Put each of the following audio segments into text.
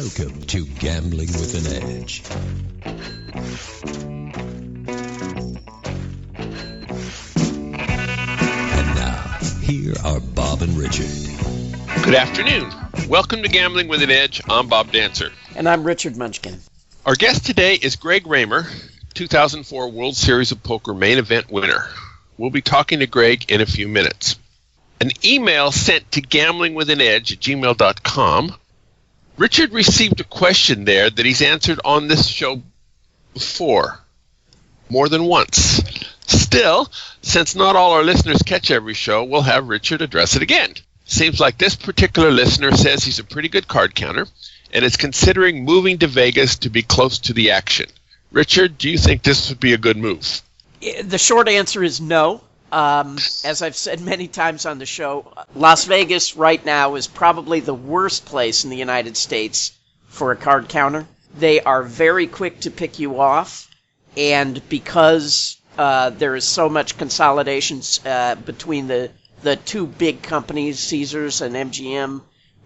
Welcome to Gambling with an Edge. And now, here are Bob and Richard. Good afternoon. Welcome to Gambling with an Edge. I'm Bob Dancer. And I'm Richard Munchkin. Our guest today is Greg Raymer, 2004 World Series of Poker main event winner. We'll be talking to Greg in a few minutes. An email sent to gamblingwithanedge@gmail.com. Richard received a question there that he's answered on this show before, more than once. Still, since not all our listeners catch every show, we'll have Richard address it again. Seems like this particular listener says he's a pretty good card counter and is considering moving to Vegas to be close to the action. Richard, do you think this would be a good move? The short answer is no. As I've said many times on the show, Las Vegas right now is probably the worst place in the United States for a card counter. They are very quick to pick you off, and because there is so much consolidation between the two big companies, Caesars and MGM,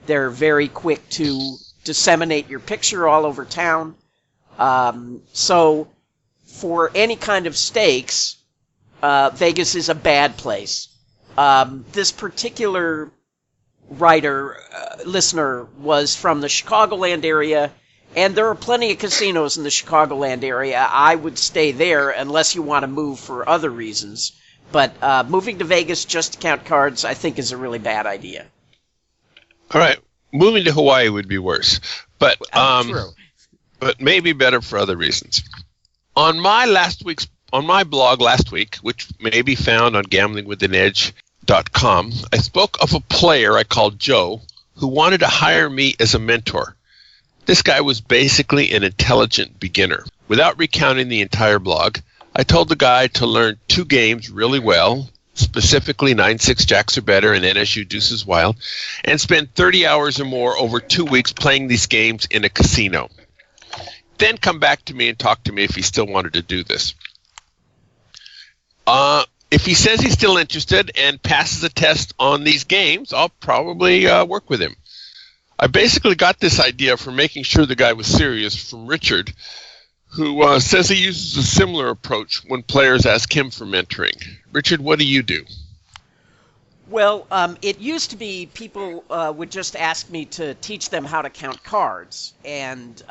they're very quick to disseminate your picture all over town. So for any kind of stakes, Vegas is a bad place. This particular listener was from the Chicagoland area, and there are plenty of casinos in the Chicagoland area. I would stay there unless you want to move for other reasons. But moving to Vegas just to count cards, I think, is a really bad idea. All right. Moving to Hawaii would be worse. But True. But maybe better for other reasons. On my blog last week, which may be found on gamblingwithanedge.com, I spoke of a player I called Joe who wanted to hire me as a mentor. This guy was basically an intelligent beginner. Without recounting the entire blog, I told the guy to learn 2 games really well, specifically 9-6 jacks or better and NSU deuces wild, and spend 30 hours or more over 2 weeks playing these games in a casino. Then come back to me and talk to me if he still wanted to do this. If he says he's still interested and passes a test on these games, I'll probably work with him. I basically got this idea from making sure the guy was serious from Richard, who says he uses a similar approach when players ask him for mentoring. Richard, what do you do? Well, it used to be people would just ask me to teach them how to count cards, and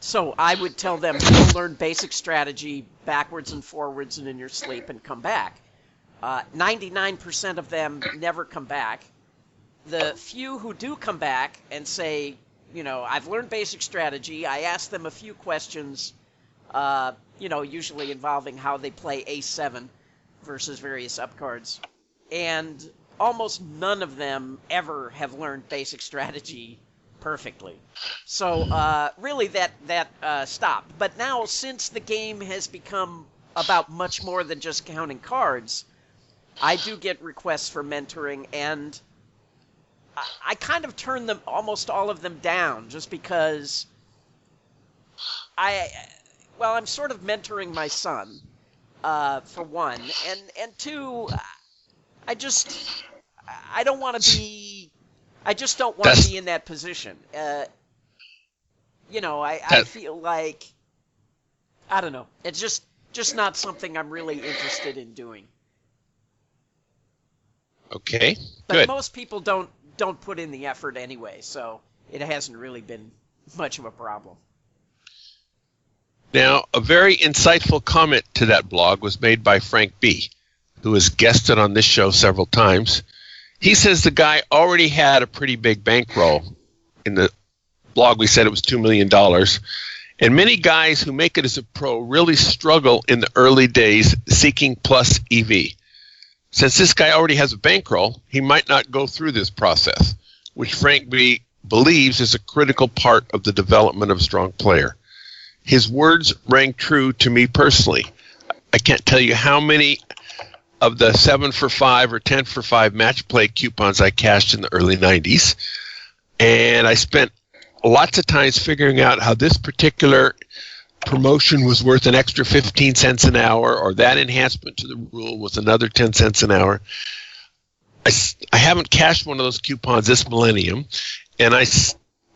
so I would tell them to learn basic strategy backwards and forwards and in your sleep and come back. 99% of them never come back. The few who do come back and say, I've learned basic strategy, I ask them a few questions, usually involving how they play A7 versus various up cards. And almost none of them ever have learned basic strategy perfectly. So really that stopped. But now, since the game has become about much more than just counting cards, I do get requests for mentoring, and I kind of turn them, almost all of them, down just because I'm sort of mentoring my son, for one, and two, I just don't want to be in that position. I feel like, I don't know, it's just not something I'm really interested in doing. Okay, but good. Most people don't put in the effort anyway, so it hasn't really been much of a problem. Now, a very insightful comment to that blog was made by Frank B., who has guested on this show several times. He says the guy already had a pretty big bankroll. In the blog, we said it was $2 million. And many guys who make it as a pro really struggle in the early days seeking plus EV. Since this guy already has a bankroll, he might not go through this process, which Frank B. believes is a critical part of the development of a strong player. His words rang true to me personally. I can't tell you how many of the 7 for 5 or 10 for 5 match play coupons I cashed in the early 90s. And I spent lots of times figuring out how this particular promotion was worth an extra 15 cents an hour, or that enhancement to the rule was another 10 cents an hour. I haven't cashed one of those coupons this millennium, and I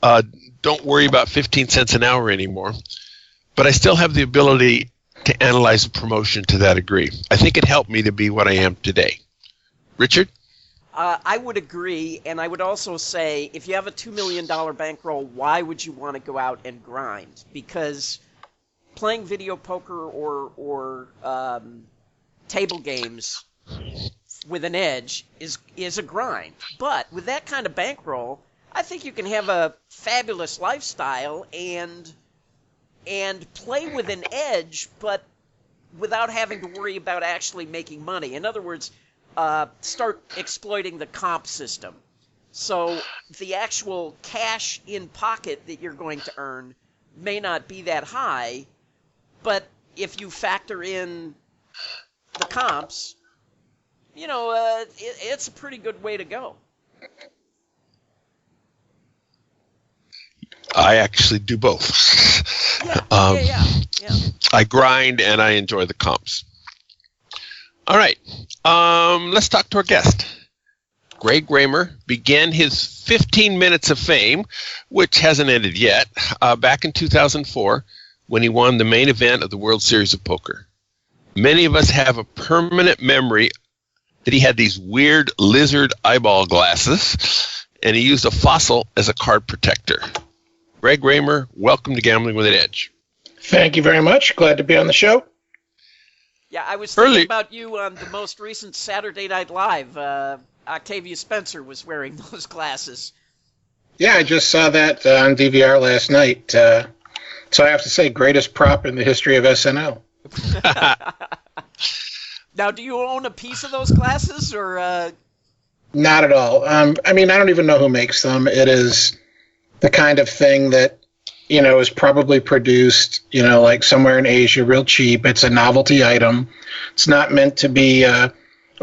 don't worry about 15 cents an hour anymore, but I still have the ability to analyze a promotion to that degree. I think it helped me to be what I am today. Richard? I would agree, and I would also say if you have a $2 million bankroll, why would you want to go out and grind? Because playing video poker or table games with an edge is a grind. But with that kind of bankroll, I think you can have a fabulous lifestyle and play with an edge, but without having to worry about actually making money. In other words, start exploiting the comp system. So the actual cash in pocket that you're going to earn may not be that high, but if you factor in the comps, it's a pretty good way to go. I actually do both. Yeah. I grind and I enjoy the comps. All right, let's talk to our guest. Greg Raymer began his 15 minutes of fame, which hasn't ended yet, back in 2004 when he won the main event of the World Series of Poker. Many of us have a permanent memory that he had these weird lizard eyeball glasses, and he used a fossil as a card protector. Greg Raymer, welcome to Gambling with an Edge. Thank you very much. Glad to be on the show. Yeah, I was thinking about you on the most recent Saturday Night Live. Octavia Spencer was wearing those glasses. Yeah, I just saw that on DVR last night. So I have to say, greatest prop in the history of SNL. Now, do you own a piece of those glasses, or? Not at all. I don't even know who makes them. It is the kind of thing that, is probably produced, like somewhere in Asia, real cheap. It's a novelty item. It's not meant to be a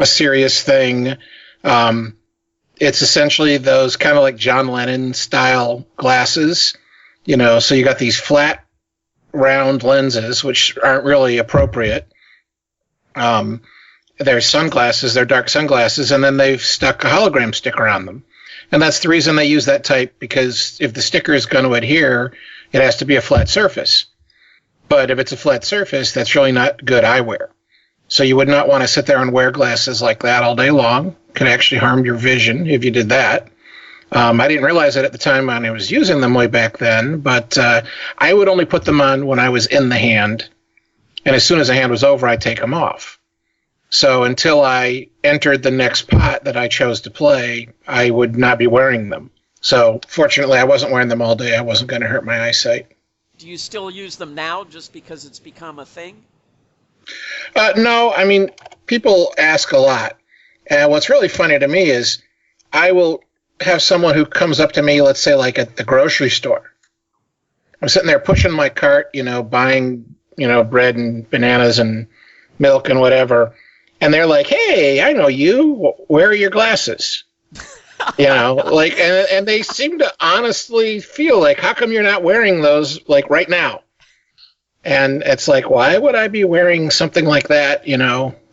serious thing. It's essentially those kind of like John Lennon style glasses, so you got these flat, round lenses, which aren't really appropriate. They're sunglasses, they're dark sunglasses, and then they've stuck a hologram sticker on them. And that's the reason they use that type, because if the sticker is going to adhere, it has to be a flat surface. But if it's a flat surface, that's really not good eyewear. So you would not want to sit there and wear glasses like that all day long. It could actually harm your vision if you did that. I didn't realize it at the time when I was using them way back then, but I would only put them on when I was in the hand. And as soon as the hand was over, I'd take them off. So until I entered the next pot that I chose to play, I would not be wearing them. So fortunately, I wasn't wearing them all day. I wasn't going to hurt my eyesight. Do you still use them now just because it's become a thing? No, people ask a lot. And what's really funny to me is I will have someone who comes up to me, let's say like at the grocery store. I'm sitting there pushing my cart, buying, bread and bananas and milk and whatever. And they're like, hey, I know you. Where are your glasses? And they seem to honestly feel like, how come you're not wearing those like right now? And it's like, why would I be wearing something like that,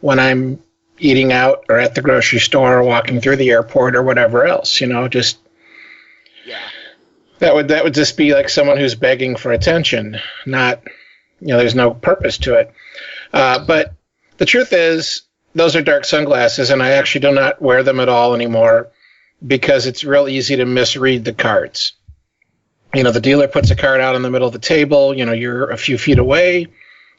when I'm eating out or at the grocery store or walking through the airport or whatever else, just. Yeah. That would just be like someone who's begging for attention, not, there's no purpose to it. But the truth is, those are dark sunglasses, and I actually do not wear them at all anymore because it's real easy to misread the cards. The dealer puts a card out in the middle of the table, you're a few feet away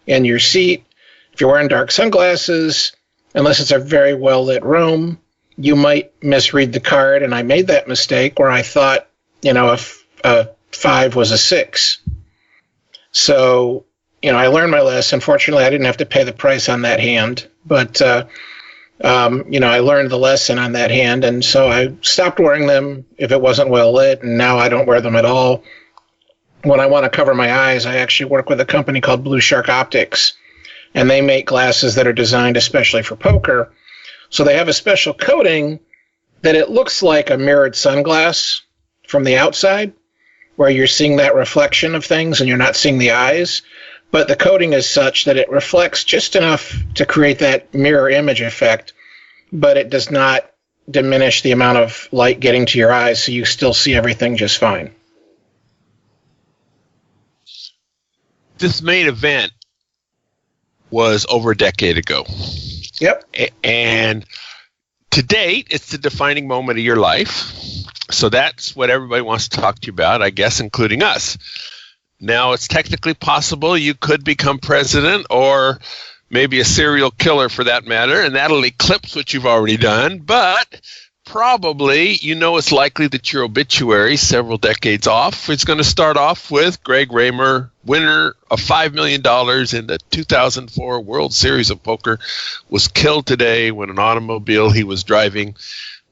in your seat. If you're wearing dark sunglasses, unless it's a very well-lit room, you might misread the card, and I made that mistake where I thought, if a 5 was a 6. So, I learned my lesson. Fortunately, I didn't have to pay the price on that hand, but, I learned the lesson on that hand, and so I stopped wearing them if it wasn't well lit, and now I don't wear them at all. When I want to cover my eyes, I actually work with a company called Blue Shark Optics, and they make glasses that are designed especially for poker. So they have a special coating that it looks like a mirrored sunglass from the outside, where you're seeing that reflection of things and you're not seeing the eyes. But the coating is such that it reflects just enough to create that mirror image effect, but it does not diminish the amount of light getting to your eyes, so you still see everything just fine. this main event was over a decade ago. Yep. And to date, it's the defining moment of your life. So that's what everybody wants to talk to you about, I guess, including us. Now, it's technically possible you could become president or maybe a serial killer for that matter, and that'll eclipse what you've already done. But probably, it's likely that your obituary, several decades off, is going to start off with Greg Raymer, winner of $5 million in the 2004 World Series of Poker, was killed today when an automobile he was driving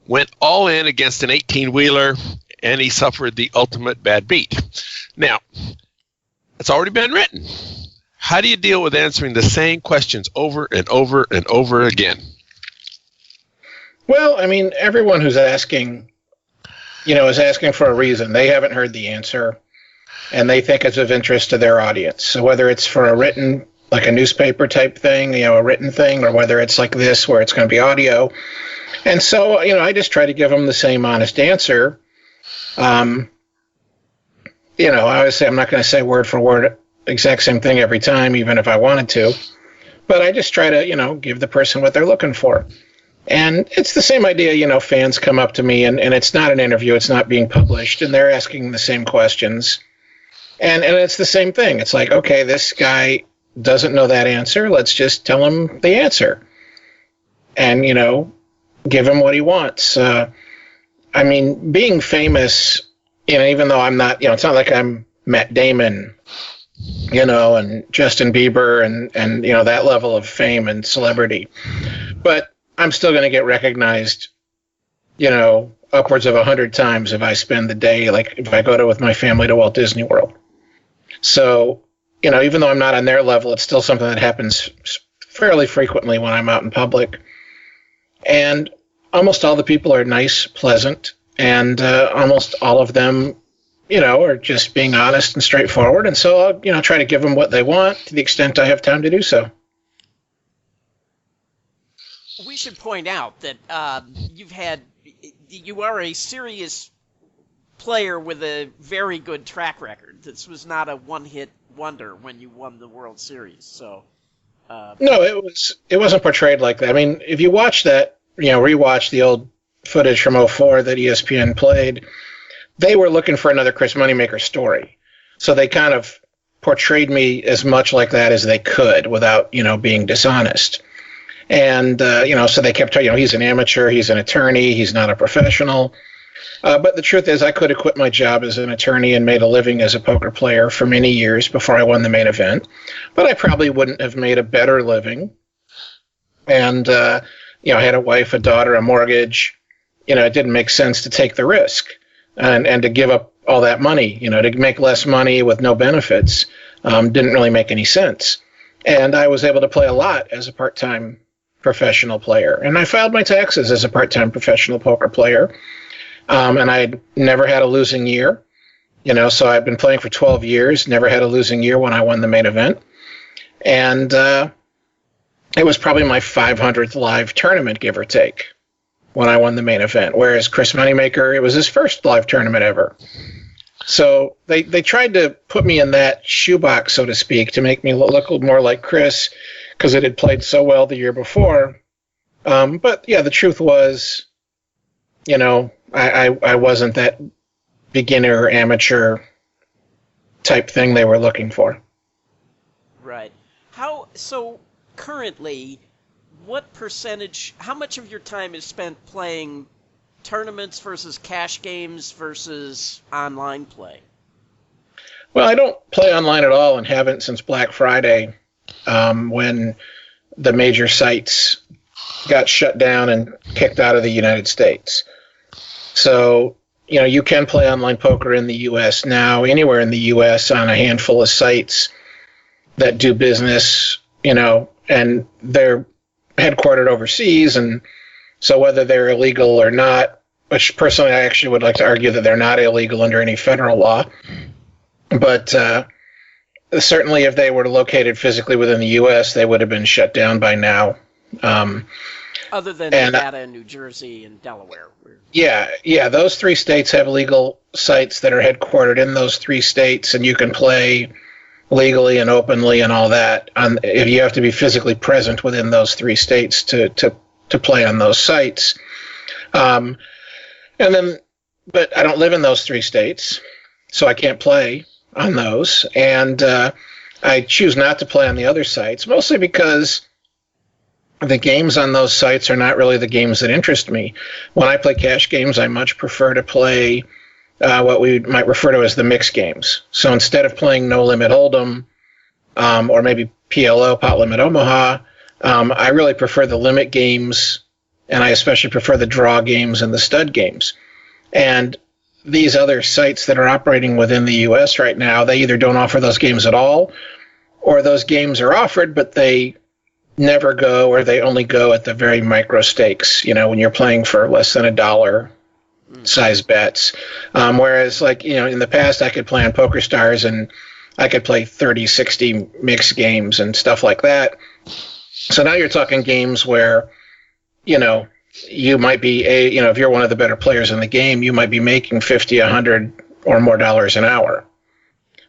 went all in against an 18-wheeler, and he suffered the ultimate bad beat. Now, it's already been written. How do you deal with answering the same questions over and over and over again? Well, I mean, everyone who's asking, is asking for a reason. They haven't heard the answer, and they think it's of interest to their audience. So whether it's for a written, like a newspaper type thing, a written thing, or whether it's like this where it's going to be audio. And so, I just try to give them the same honest answer. Obviously I'm not going to say word for word exact same thing every time, even if I wanted to. But I just try to, give the person what they're looking for. And it's the same idea, fans come up to me, and it's not an interview, it's not being published, and they're asking the same questions. And it's the same thing. It's like, okay, this guy doesn't know that answer, let's just tell him the answer. And, give him what he wants. Being famous, even though I'm not, it's not like I'm Matt Damon, and Justin Bieber and that level of fame and celebrity. But I'm still going to get recognized, upwards of 100 times if I spend the day, like if I go with my family to Walt Disney World. So, even though I'm not on their level, it's still something that happens fairly frequently when I'm out in public. And almost all the people are nice, pleasant, and almost all of them, are just being honest and straightforward. And so I'll, try to give them what they want to the extent I have time to do so. We should point out that you are a serious player with a very good track record. This was not a one-hit wonder when you won the World Series. So no, it wasn't portrayed like that. I mean, if you watch that, rewatch the old footage from '04 that ESPN played, they were looking for another Chris Moneymaker story. So they kind of portrayed me as much like that as they could without, being dishonest. And, so they kept telling, he's an amateur, he's an attorney, he's not a professional. But the truth is I could have quit my job as an attorney and made a living as a poker player for many years before I won the main event. But I probably wouldn't have made a better living. And, I had a wife, a daughter, a mortgage. It didn't make sense to take the risk and to give up all that money, to make less money with no benefits didn't really make any sense. And I was able to play a lot as a part-time professional player. And I filed my taxes as a part-time professional poker player. And I never had a losing year. So I've been playing for 12 years, never had a losing year when I won the main event. And it was probably my 500th live tournament, give or take, when I won the main event. Whereas Chris Moneymaker, it was his first live tournament ever. So they tried to put me in that shoebox, so to speak, to make me look more like Chris, because it had played so well the year before. But yeah, the truth was, I wasn't that beginner amateur type thing they were looking for. Right. So currently, how much of your time is spent playing tournaments versus cash games versus online play? Well, I don't play online at all and haven't since Black Friday, when the major sites got shut down and kicked out of the United States. So, you can play online poker in the U.S. now, anywhere in the U.S. on a handful of sites that do business, and they're headquartered overseas. And so whether they're illegal or not, which personally I actually would like to argue that they're not illegal under any federal law. But certainly if they were located physically within the U.S., they would have been shut down by now. Other than Nevada and New Jersey and Delaware. Yeah, those three states have legal sites that are headquartered in those three states, and you can play, legally and openly and all that. If you have to be physically present within those 3 states to play on those sites. But I don't live in those 3 states, so I can't play on those. And I choose not to play on the other sites, mostly because the games on those sites are not really the games that interest me. When I play cash games, I much prefer to play what we might refer to as the mixed games. So instead of playing No Limit Hold'em or maybe PLO, Pot Limit Omaha, I really prefer the limit games, and I especially prefer the draw games and the stud games. And these other sites that are operating within the U.S. right now, they either don't offer those games at all, or those games are offered, but they never go, or they only go at the very micro stakes, when you're playing for less than $1 size bets. Whereas, in the past, I could play on PokerStars, and I could play 30, 60 mixed games and stuff like that. So now you're talking games where, you might be if you're one of the better players in the game, you might be making 50, 100 or more dollars an hour.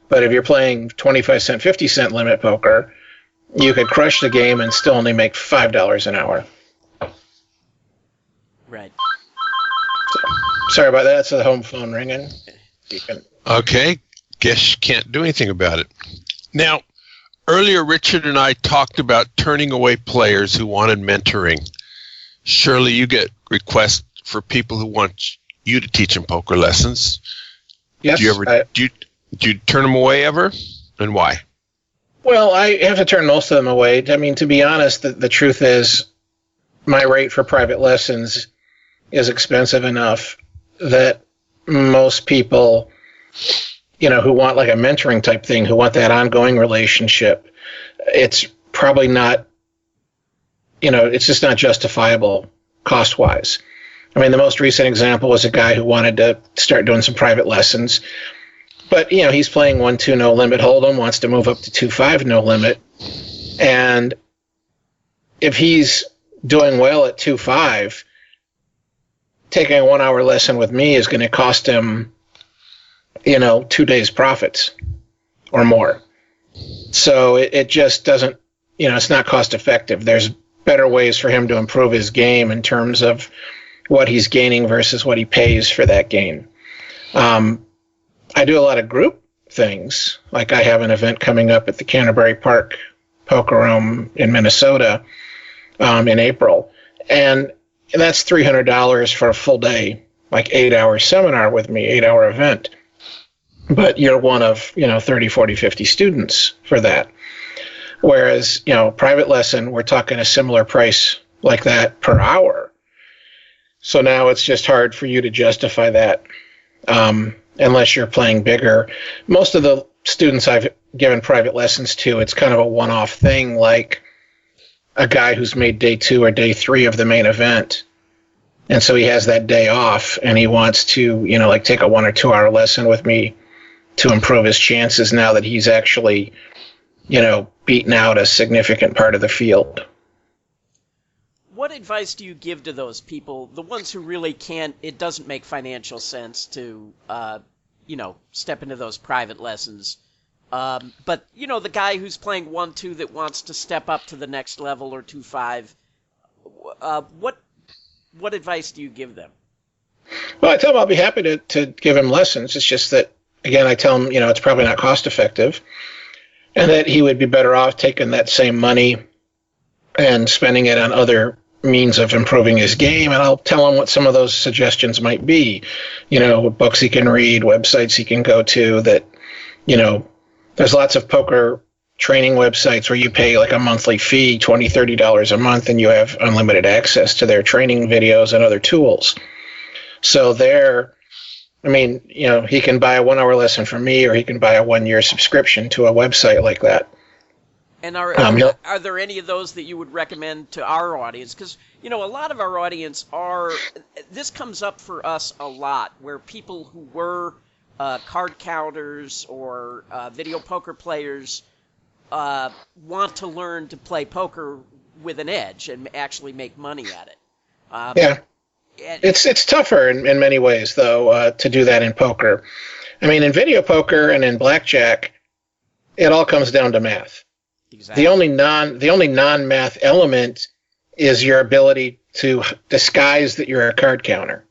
But if you're playing 25 cent, 50 cent limit poker, you could crush the game and still only make $5 an hour. Right. So, sorry about that. That's the home phone ringing. Okay. Guess you can't do anything about it. Now, earlier Richard and I talked about turning away players who wanted mentoring. Surely you get requests for people who want you to teach them poker lessons. Yes. Do you turn them away ever? And why? Well, I have to turn most of them away. I mean, to be honest, the truth is my rate for private lessons is expensive enough that most people, who want like a mentoring type thing, who want that ongoing relationship, it's probably not, it's just not justifiable cost-wise. I mean, the most recent example was a guy who wanted to start doing some private lessons. But, he's playing 1-2 no limit hold'em, wants to move up to 2-5 no limit. And if he's doing well at 2-5, taking a 1-hour lesson with me is going to cost him, 2 days' profits or more. So it just doesn't, it's not cost effective. There's better ways for him to improve his game in terms of what he's gaining versus what he pays for that gain. I do a lot of group things. Like I have an event coming up at the Canterbury Park Poker Room in Minnesota in April. And that's $300 for a full day, like 8-hour seminar with me, 8-hour event. But you're one of, 30, 40, 50 students for that. Whereas, private lesson, we're talking a similar price like that per hour. So now it's just hard for you to justify that unless you're playing bigger. Most of the students I've given private lessons to, it's kind of a one-off thing, like a guy who's made day 2 or day 3 of the main event. And so he has that day off, and he wants to, take a 1 or 2 hour lesson with me to improve his chances now that he's actually, beaten out a significant part of the field. What advice do you give to those people, the ones who really can't, it doesn't make financial sense to, step into those private lessons? But, the guy who's playing 1-2 that wants to step up to the next level or 2-5, what advice do you give them? Well, I tell them I'll be happy to give him lessons. It's just that, again, I tell him, it's probably not cost effective, and that he would be better off taking that same money and spending it on other means of improving his game. And I'll tell him what some of those suggestions might be, books he can read, websites he can go to that, there's lots of poker training websites where you pay like a monthly fee, $20, $30 a month, and you have unlimited access to their training videos and other tools. So he can buy a 1-hour lesson from me, or he can buy a 1-year subscription to a website like that. And are there any of those that you would recommend to our audience? Because, a lot of our audience this comes up for us a lot, where people who were card counters or video poker players want to learn to play poker with an edge and actually make money at it. Yeah. It's tougher in many ways, though, to do that in poker. I mean, in video poker and in blackjack, it all comes down to math. Exactly. The only non-math element is your ability to disguise that you're a card counter.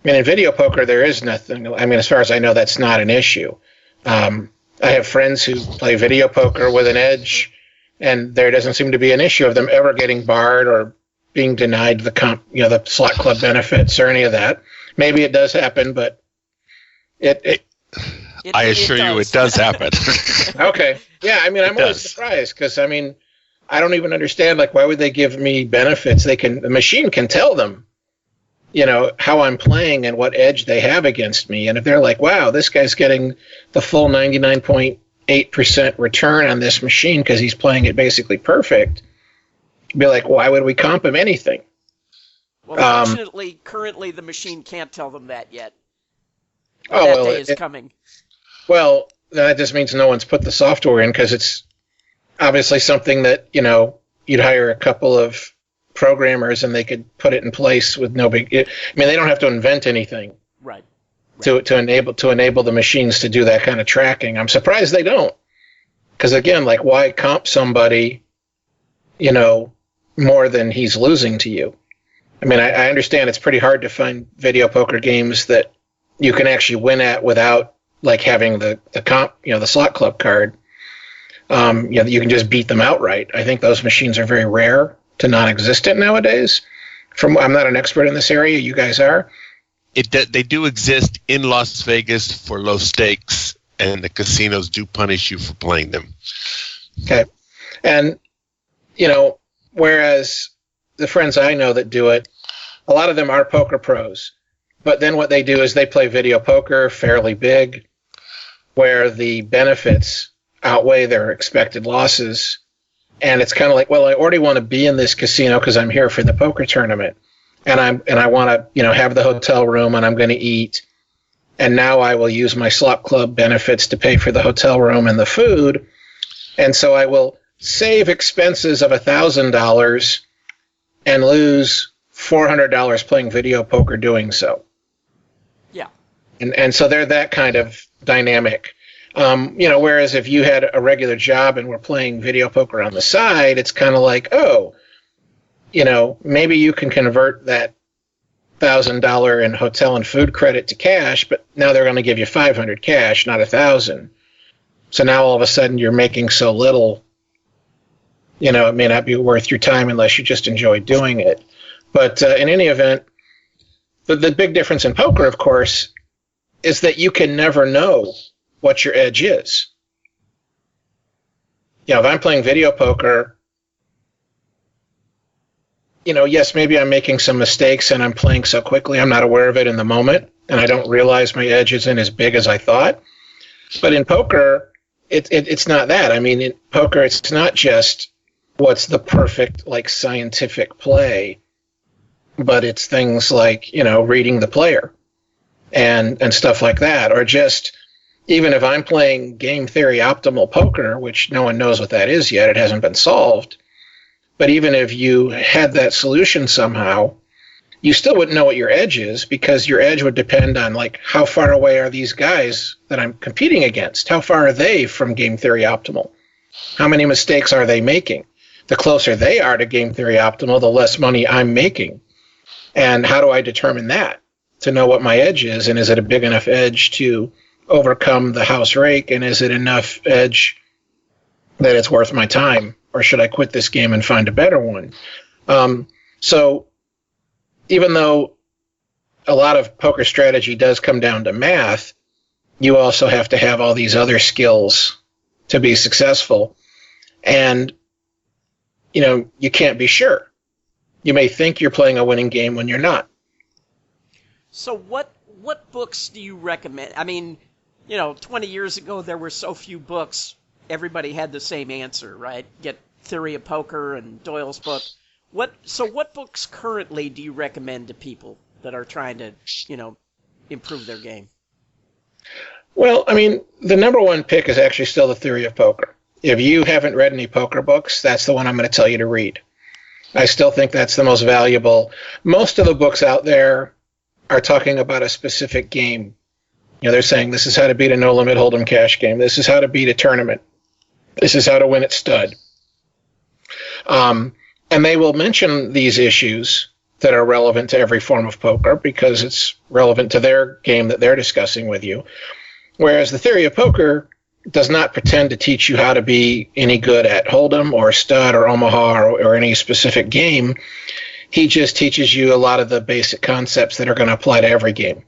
I mean, in video poker, there is nothing. I mean, as far as I know, that's not an issue. I have friends who play video poker with an edge, and there doesn't seem to be an issue of them ever getting barred or being denied the slot club benefits or any of that. Maybe it does happen, but I assure you it does happen. Okay. Yeah, I mean, I'm always surprised because, I mean, I don't even understand, like, why would they give me benefits? The machine can tell them, how I'm playing and what edge they have against me. And if they're like, wow, this guy's getting the full 99.8% return on this machine because he's playing it basically perfect, be like, why would we comp him anything? Well, fortunately, currently the machine can't tell them that yet. That day is coming. Well, that just means no one's put the software in because it's obviously something that, you'd hire a couple of programmers and they could put it in place with no big... I mean, they don't have to invent anything. Right. To enable the machines to do that kind of tracking. I'm surprised they don't. Because, again, like, why comp somebody, more than he's losing to you? I mean, I understand it's pretty hard to find video poker games that you can actually win at without, like, having the comp, the slot club card. You can just beat them outright. I think those machines are very rare to non-existent nowadays. I'm not an expert in this area. You guys are. They do exist in Las Vegas for low stakes, and the casinos do punish you for playing them. Okay. And, whereas the friends I know that do it, a lot of them are poker pros. But then what they do is they play video poker fairly big, where the benefits outweigh their expected losses. And it's kind of like, well, I already want to be in this casino because I'm here for the poker tournament. And I want to, have the hotel room and I'm going to eat. And now I will use my slot club benefits to pay for the hotel room and the food. And so I will save expenses of $1,000 and lose $400 playing video poker doing so. Yeah. And so they're that kind of dynamic. Whereas if you had a regular job and were playing video poker on the side, it's kind of like, maybe you can convert that $1,000 in hotel and food credit to cash, but now they're going to give you $500 cash, not $1,000. So now all of a sudden you're making so little, it may not be worth your time unless you just enjoy doing it. But in any event, the big difference in poker, of course, is that you can never know what your edge is. If I'm playing video poker, yes, maybe I'm making some mistakes and I'm playing so quickly I'm not aware of it in the moment, and I don't realize my edge isn't as big as I thought. But in poker, it's not that. I mean, in poker, it's not just what's the perfect, like, scientific play, but it's things like, reading the player and stuff like that, or just... Even if I'm playing game theory optimal poker, which no one knows what that is yet, it hasn't been solved. But even if you had that solution somehow, you still wouldn't know what your edge is because your edge would depend on, like, how far away are these guys that I'm competing against? How far are they from game theory optimal? How many mistakes are they making? The closer they are to game theory optimal, the less money I'm making. And how do I determine that to know what my edge is? And is it a big enough edge to overcome the house rake, and is it enough edge that it's worth my time, or should I quit this game and find a better one? So even though a lot of poker strategy does come down to math, you also have to have all these other skills to be successful. And, you can't be sure. You may think you're playing a winning game when you're not. So what books do you recommend? I mean, 20 years ago, there were so few books, everybody had the same answer, right? Get Theory of Poker and Doyle's book. What books currently do you recommend to people that are trying to, improve their game? Well, I mean, the number one pick is actually still the Theory of Poker. If you haven't read any poker books, that's the one I'm going to tell you to read. I still think that's the most valuable. Most of the books out there are talking about a specific game. They're saying this is how to beat a no-limit hold'em cash game. This is how to beat a tournament. This is how to win at stud. And they will mention these issues that are relevant to every form of poker because it's relevant to their game that they're discussing with you. Whereas the theory of poker does not pretend to teach you how to be any good at Hold'em or stud or Omaha or any specific game. He just teaches you a lot of the basic concepts that are going to apply to every game.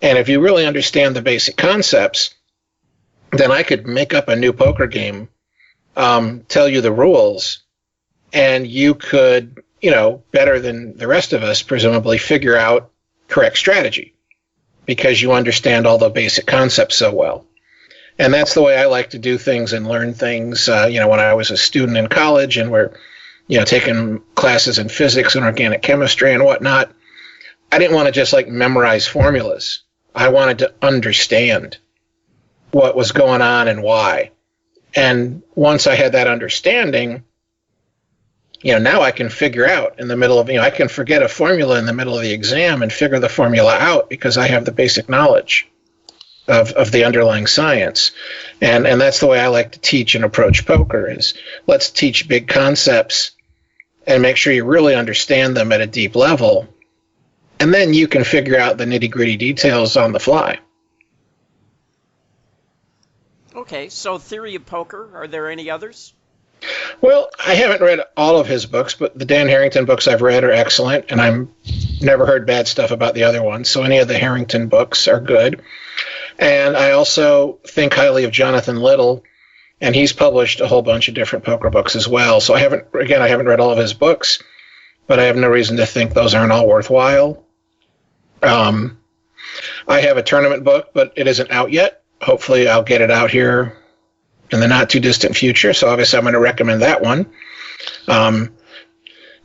And if you really understand the basic concepts, then I could make up a new poker game, tell you the rules, and you could, better than the rest of us, presumably figure out correct strategy because you understand all the basic concepts so well. And that's the way I like to do things and learn things. When I was a student in college and we're, taking classes in physics and organic chemistry and whatnot, I didn't want to just memorize formulas. I wanted to understand what was going on and why. And once I had that understanding, now I can figure out in the middle of, I can forget a formula in the middle of the exam and figure the formula out because I have the basic knowledge of the underlying science. And that's the way I like to teach and approach poker is let's teach big concepts and make sure you really understand them at a deep level. And then you can figure out the nitty-gritty details on the fly. Okay, so Theory of Poker, are there any others? Well, I haven't read all of his books, but the Dan Harrington books I've read are excellent, and I've never heard bad stuff about the other ones, so any of the Harrington books are good. And I also think highly of Jonathan Little, and he's published a whole bunch of different poker books as well. So I haven't read all of his books, but I have no reason to think those aren't all worthwhile. I have a tournament book, but it isn't out yet. Hopefully I'll get it out here in the not too distant future. So obviously I'm going to recommend that one. And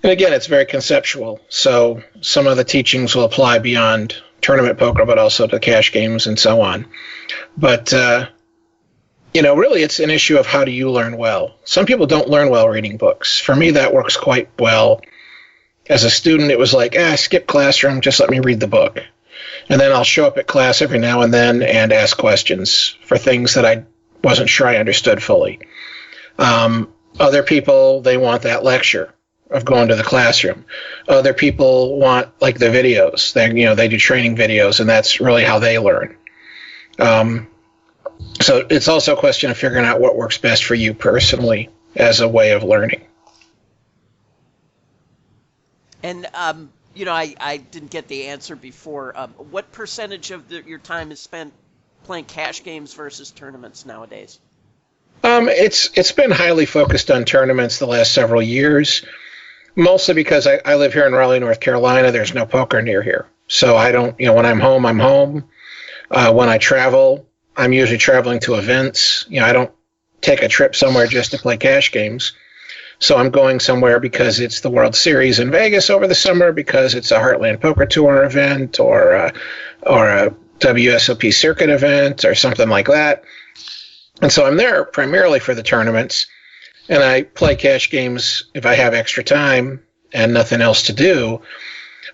again, it's very conceptual. So some of the teachings will apply beyond tournament poker, but also to cash games and so on. But, really it's an issue of how do you learn well. Some people don't learn well reading books. For me, that works quite well. As a student, it was like, skip classroom, just let me read the book. And then I'll show up at class every now and then and ask questions for things that I wasn't sure I understood fully. Other people, they want that lecture of going to the classroom. Other people want the videos. They do training videos, and that's really how they learn. So it's also a question of figuring out what works best for you personally as a way of learning. And I didn't get the answer before. What percentage of your time is spent playing cash games versus tournaments nowadays? It's been highly focused on tournaments the last several years, mostly because I live here in Raleigh, North Carolina. There's no poker near here. So I don't, when I'm home, I'm home. When I travel, I'm usually traveling to events. I don't take a trip somewhere just to play cash games. So I'm going somewhere because it's the World Series in Vegas over the summer, because it's a Heartland Poker Tour event or a WSOP circuit event or something like that. And so I'm there primarily for the tournaments, and I play cash games if I have extra time and nothing else to do.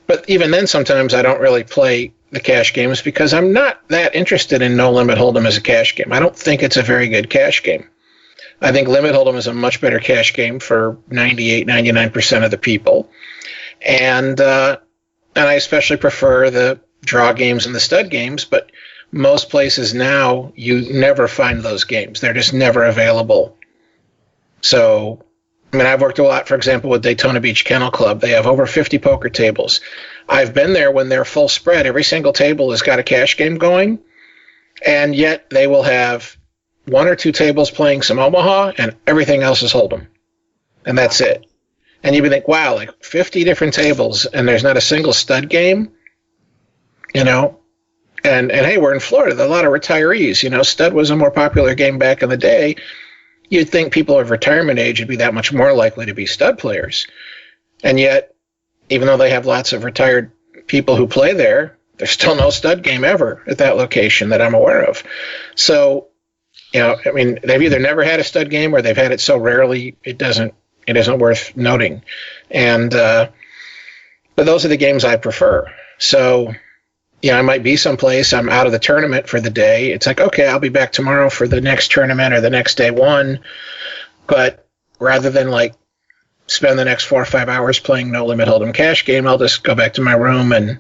But even then, sometimes I don't really play the cash games because I'm not that interested in No Limit Hold'em as a cash game. I don't think it's a very good cash game. I think Limit Hold'em is a much better cash game for 98, 99% of the people. And I especially prefer the draw games and the stud games, but most places now, you never find those games. They're just never available. So, I've worked a lot, for example, with Daytona Beach Kennel Club. They have over 50 poker tables. I've been there when they're full spread. Every single table has got a cash game going, and yet they will have one or two tables playing some Omaha, and everything else is Hold'em. And that's it. And you would think, wow, 50 different tables, and there's not a single stud game? And hey, we're in Florida. There are a lot of retirees. Stud was a more popular game back in the day. You'd think people of retirement age would be that much more likely to be stud players. And yet, even though they have lots of retired people who play there, there's still no stud game ever at that location that I'm aware of. So, they've either never had a stud game or they've had it so rarely it isn't worth noting. And but those are the games I prefer. So I might be someplace, I'm out of the tournament for the day. It's like, okay, I'll be back tomorrow for the next tournament or the next day one. But rather than like spend the next 4 or 5 hours playing No Limit Hold'em cash game, I'll just go back to my room and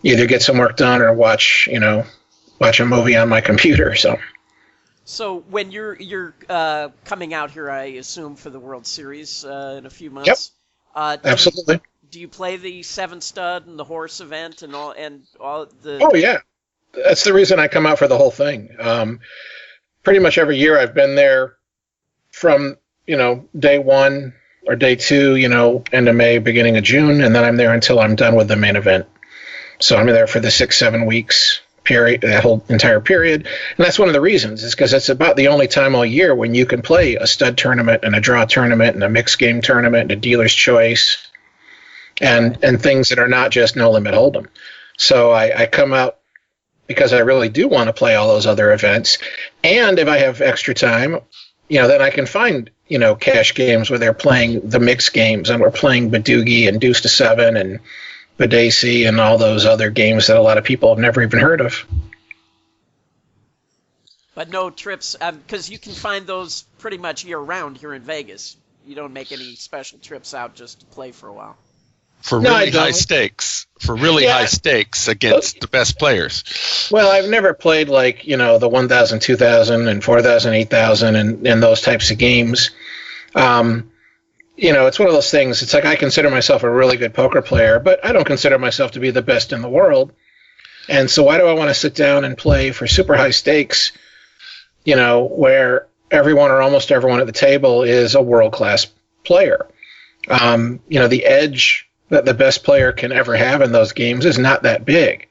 either get some work done or watch a movie on my computer. So when you're coming out here, I assume, for the World Series in a few months. Yep. Absolutely. Do you play the 7-stud and the horse event and all the? Oh yeah, that's the reason I come out for the whole thing. Pretty much every year I've been there from day one or day two, end of May, beginning of June, and then I'm there until I'm done with the main event. So I'm there for the 6-7 weeks period, that whole entire period, and that's one of the reasons. Is because it's about the only time all year when you can play a stud tournament and a draw tournament and a mixed game tournament and a dealer's choice, and things that are not just No Limit Hold'em. So I come out because I really do want to play all those other events, and if I have extra time, then I can find cash games where they're playing the mixed games, and we're playing Badoogie and Deuce to Seven and Badacy and all those other games that a lot of people have never even heard of. But no trips, because you can find those pretty much year-round here in Vegas. You don't make any special trips out just to play for a while. For really high stakes. For really high stakes against the best players. Well, I've never played like, the 1,000, 2,000, and 4,000, 8,000 and those types of games. It's one of those things. It's like I consider myself a really good poker player, but I don't consider myself to be the best in the world. And so why do I want to sit down and play for super high stakes, where everyone or almost everyone at the table is a world-class player? The edge that the best player can ever have in those games is not that big.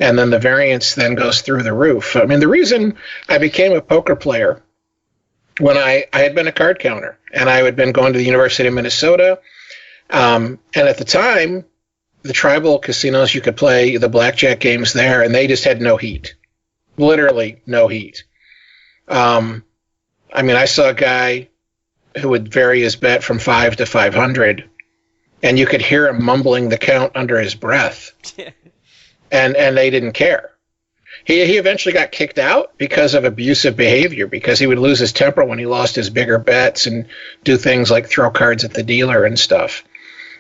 And then the variance then goes through the roof. I mean, the reason I became a poker player when I had been a card counter, and I had been going to the University of Minnesota, and at the time, the tribal casinos, you could play the blackjack games there, and they just had no heat. Literally no heat. I saw a guy who would vary his bet from 5 to 500, and you could hear him mumbling the count under his breath. and they didn't care. He eventually got kicked out because of abusive behavior, because he would lose his temper when he lost his bigger bets and do things like throw cards at the dealer and stuff.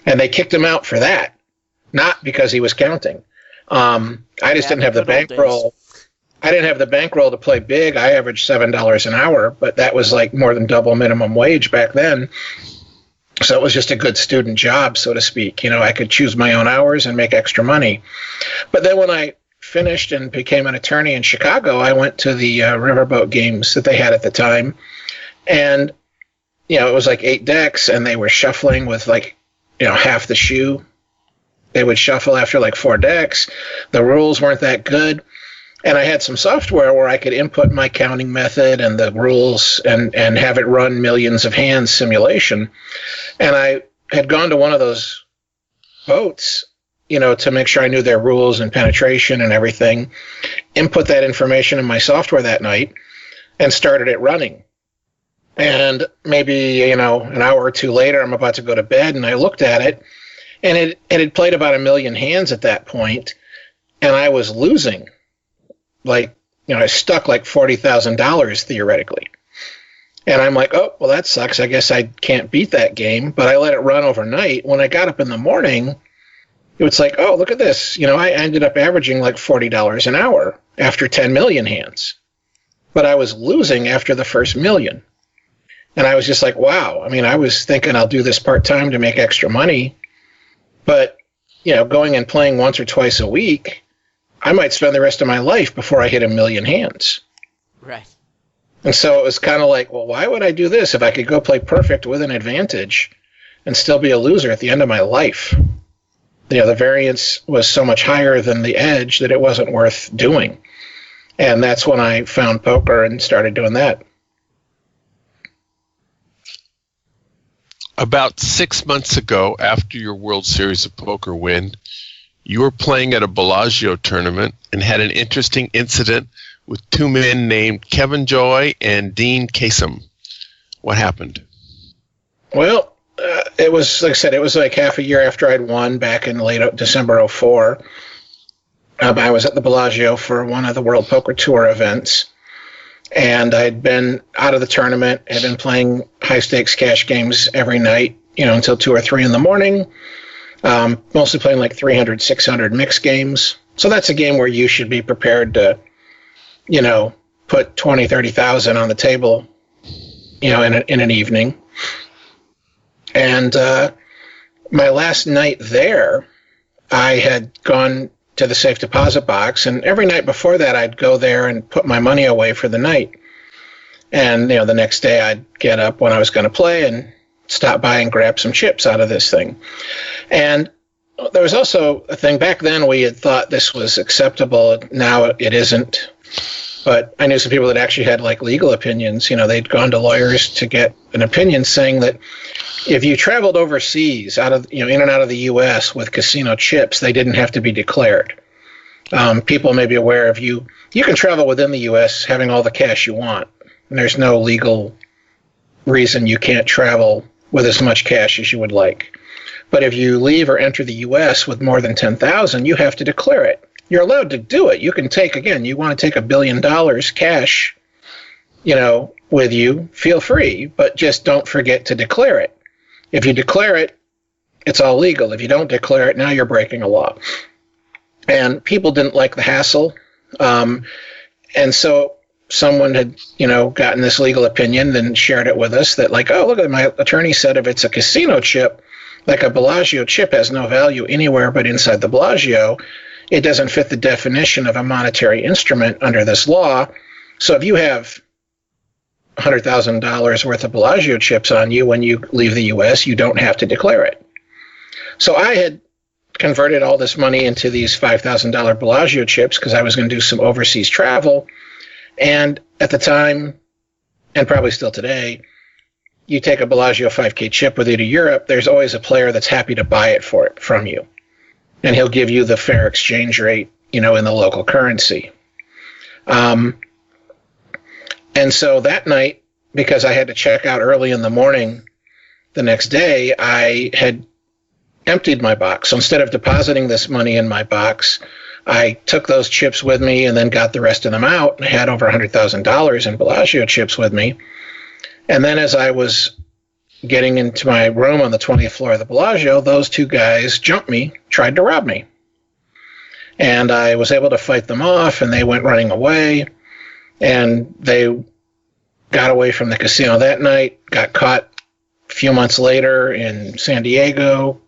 And they kicked him out for that, not because he was counting. I just didn't have the bankroll. I didn't have the bankroll to play big. I averaged $7 an hour, but that was like more than double minimum wage back then. So it was just a good student job, so to speak. I could choose my own hours and make extra money. But then when I finished and became an attorney in Chicago, I went to the riverboat games that they had at the time. And, it was like 8 decks, and they were shuffling with like, half the shoe. They would shuffle after like 4 decks. The rules weren't that good. And I had some software where I could input my counting method and the rules and have it run millions of hands simulation. And I had gone to one of those boats, to make sure I knew their rules and penetration and everything, input that information in my software that night, and started it running. And maybe, an hour or two later, I'm about to go to bed, and I looked at it, and it had played about 1 million hands at that point, and I was losing. Like, I stuck like $40,000 theoretically. And I'm like, oh, well, that sucks. I guess I can't beat that game. But I let it run overnight. When I got up in the morning, it was like, oh, look at this. I ended up averaging like $40 an hour after 10 million hands. But I was losing after the first million. And I was just like, wow. I was thinking I'll do this part-time to make extra money. But, going and playing once or twice a week, I might spend the rest of my life before I hit 1 million hands. Right. And so it was kind of like, well, why would I do this if I could go play perfect with an advantage and still be a loser at the end of my life? The variance was so much higher than the edge that it wasn't worth doing. And that's when I found poker and started doing that. About 6 months ago, after your World Series of Poker win, you were playing at a Bellagio tournament and had an interesting incident with 2 men named Kevin Joy and Dean Kasem. What happened? Well, it was, like I said, it was like half a year after I'd won back in late December '04. I was at the Bellagio for one of the World Poker Tour events, and I'd been out of the tournament, had been playing high-stakes cash games every night, until 2 or 3 in the morning, mostly playing like 300, 600 mixed games. So that's a game where you should be prepared to, put 20, 30,000 on the table, in an evening. And my last night there, I had gone to the safe deposit box, and every night before that, I'd go there and put my money away for the night. And, the next day I'd get up when I was going to play and stop by and grab some chips out of this thing. And there was also a thing back then we had thought this was acceptable. Now it isn't. But I knew some people that actually had like legal opinions. They'd gone to lawyers to get an opinion saying that if you traveled overseas out of, in and out of the U.S. with casino chips, they didn't have to be declared. People may be aware of you can travel within the U.S. having all the cash you want. And there's no legal reason you can't travel with as much cash as you would like. But if you leave or enter the U.S. with more than 10,000, you have to declare it. You're allowed to do it. You can take, again, you want to take $1 billion cash, with you, feel free, but just don't forget to declare it. If you declare it, it's all legal. If you don't declare it, now you're breaking a law. And people didn't like the hassle. And so someone had, gotten this legal opinion and shared it with us that like, oh, look, my attorney said if it's a casino chip, like a Bellagio chip has no value anywhere but inside the Bellagio, it doesn't fit the definition of a monetary instrument under this law. So if you have $100,000 worth of Bellagio chips on you when you leave the U.S., you don't have to declare it. So I had converted all this money into these $5,000 Bellagio chips because I was going to do some overseas travel. And at the time, and probably still today, you take a Bellagio 5K chip with you to Europe, there's always a player that's happy to buy it from you. And he'll give you the fair exchange rate, in the local currency. And so that night, because I had to check out early in the morning the next day, I had emptied my box. So instead of depositing this money in my box, I took those chips with me and then got the rest of them out. I had over $100,000 in Bellagio chips with me. And then as I was getting into my room on the 20th floor of the Bellagio, those two guys jumped me, tried to rob me. And I was able to fight them off, and they went running away. And they got away from the casino that night, got caught a few months later in San Diego,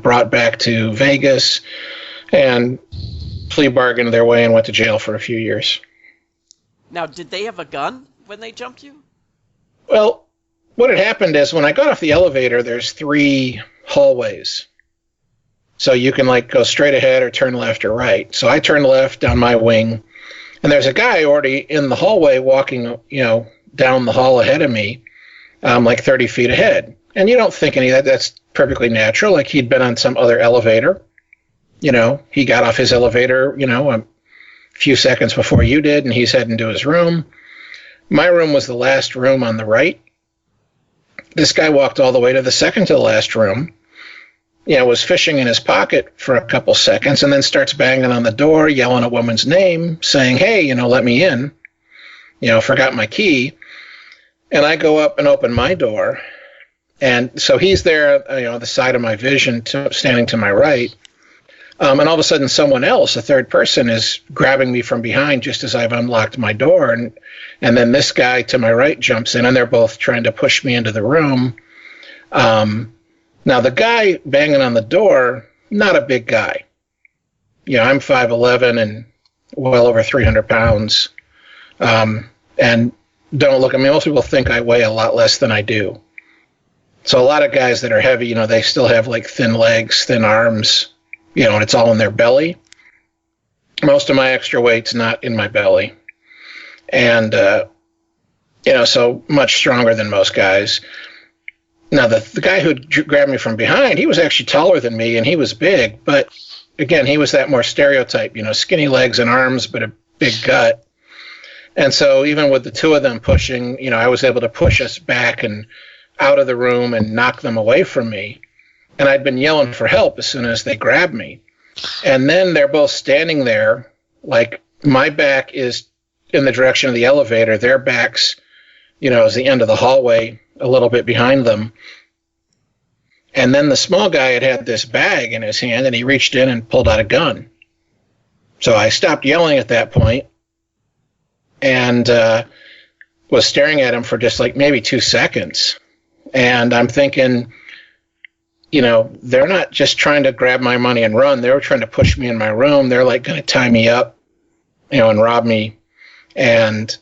brought back to Vegas, and plea bargained their way and went to jail for a few years. Now, did they have a gun when they jumped you? Well, what had happened is when I got off the elevator, there's 3 hallways. So you can go straight ahead or turn left or right. So I turned left down my wing, and there's a guy already in the hallway walking, down the hall ahead of me, 30 feet ahead. And you don't think any of that. That's perfectly natural. Like he'd been on some other elevator. He got off his elevator, a few seconds before you did, and he's heading to his room. My room was the last room on the right. This guy walked all the way to the second to the last room, was fishing in his pocket for a couple seconds, and then starts banging on the door, yelling a woman's name, saying, hey, let me in. Forgot my key. And I go up and open my door. And so he's there, the side of my vision, standing to my right. And all of a sudden, someone else, a third person, is grabbing me from behind just as I've unlocked my door. And then this guy to my right jumps in, and they're both trying to push me into the room. Now, the guy banging on the door, not a big guy. I'm 5'11" and well over 300 pounds. And don't look at me. Most people think I weigh a lot less than I do. So a lot of guys that are heavy, they still have thin legs, thin arms, and it's all in their belly. Most of my extra weight's not in my belly. And, so much stronger than most guys. Now, the guy who grabbed me from behind, he was actually taller than me, and he was big. But, again, he was that more stereotype, skinny legs and arms, but a big gut. And so even with the two of them pushing, I was able to push us back and out of the room and knock them away from me. And I'd been yelling for help as soon as they grabbed me. And then they're both standing there, like my back is in the direction of the elevator. Their backs, is the end of the hallway, a little bit behind them. And then the small guy had this bag in his hand, and he reached in and pulled out a gun. So I stopped yelling at that point and was staring at him for just like maybe 2 seconds. And I'm thinking, they're not just trying to grab my money and run. They were trying to push me in my room. They're like going to tie me up, and rob me. And,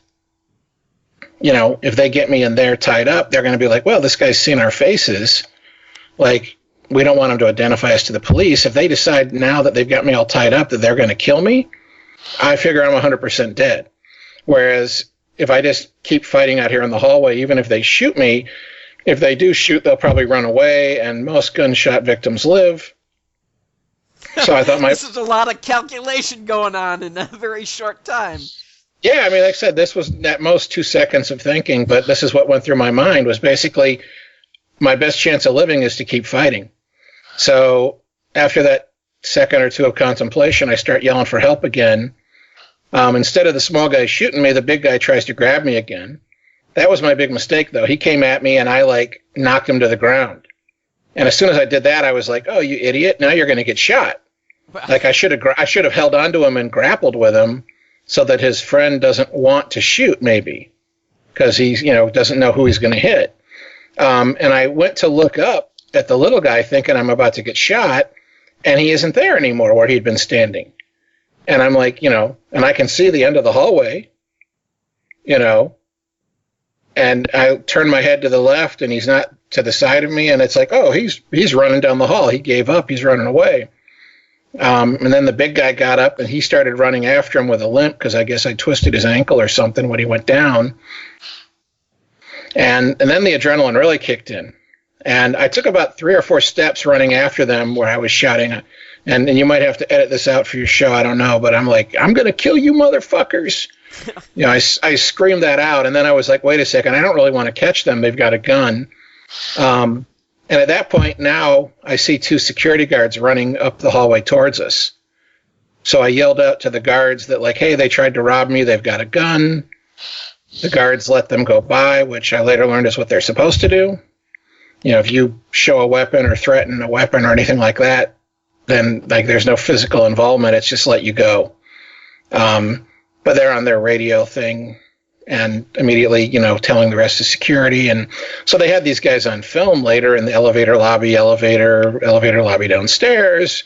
if they get me in there tied up, they're going to be like, well, this guy's seen our faces. Like, we don't want him to identify us to the police. If they decide now that they've got me all tied up that they're going to kill me, I figure I'm 100% dead. Whereas if I just keep fighting out here in the hallway, even if they shoot me, if they do shoot, they'll probably run away, and most gunshot victims live. So I thought this is a lot of calculation going on in a very short time. Yeah, I mean, like I said, this was at most 2 seconds of thinking, but this is what went through my mind, was basically my best chance of living is to keep fighting. So after that second or two of contemplation, I start yelling for help again. Instead of the small guy shooting me, the big guy tries to grab me again. That was my big mistake, though. He came at me, and I, knocked him to the ground. And as soon as I did that, I was like, oh, you idiot, now you're going to get shot. Wow. Like, I should have held on to him and grappled with him so that his friend doesn't want to shoot, maybe, because he's, doesn't know who he's going to hit. And I went to look up at the little guy thinking I'm about to get shot, and he isn't there anymore where he'd been standing. And I'm like, and I can see the end of the hallway, and I turn my head to the left, and he's not to the side of me, and it's like, oh, he's running down the hall. He gave up. He's running away. And then the big guy got up, and he started running after him with a limp, because I guess I twisted his ankle or something when he went down. And then the adrenaline really kicked in. And I took about 3 or 4 steps running after them where I was shouting. And you might have to edit this out for your show, I don't know, but I'm like, I'm going to kill you motherfuckers. I screamed that out, and then I was like, wait a second, I don't really want to catch them. They've got a gun. And at that point, now I see 2 security guards running up the hallway towards us. So I yelled out to the guards that, hey, they tried to rob me. They've got a gun. The guards let them go by, which I later learned is what they're supposed to do. If you show a weapon or threaten a weapon or anything like that, then there's no physical involvement. It's just let you go. But they're on their radio thing and immediately, telling the rest of security. And so they had these guys on film later in the elevator lobby downstairs,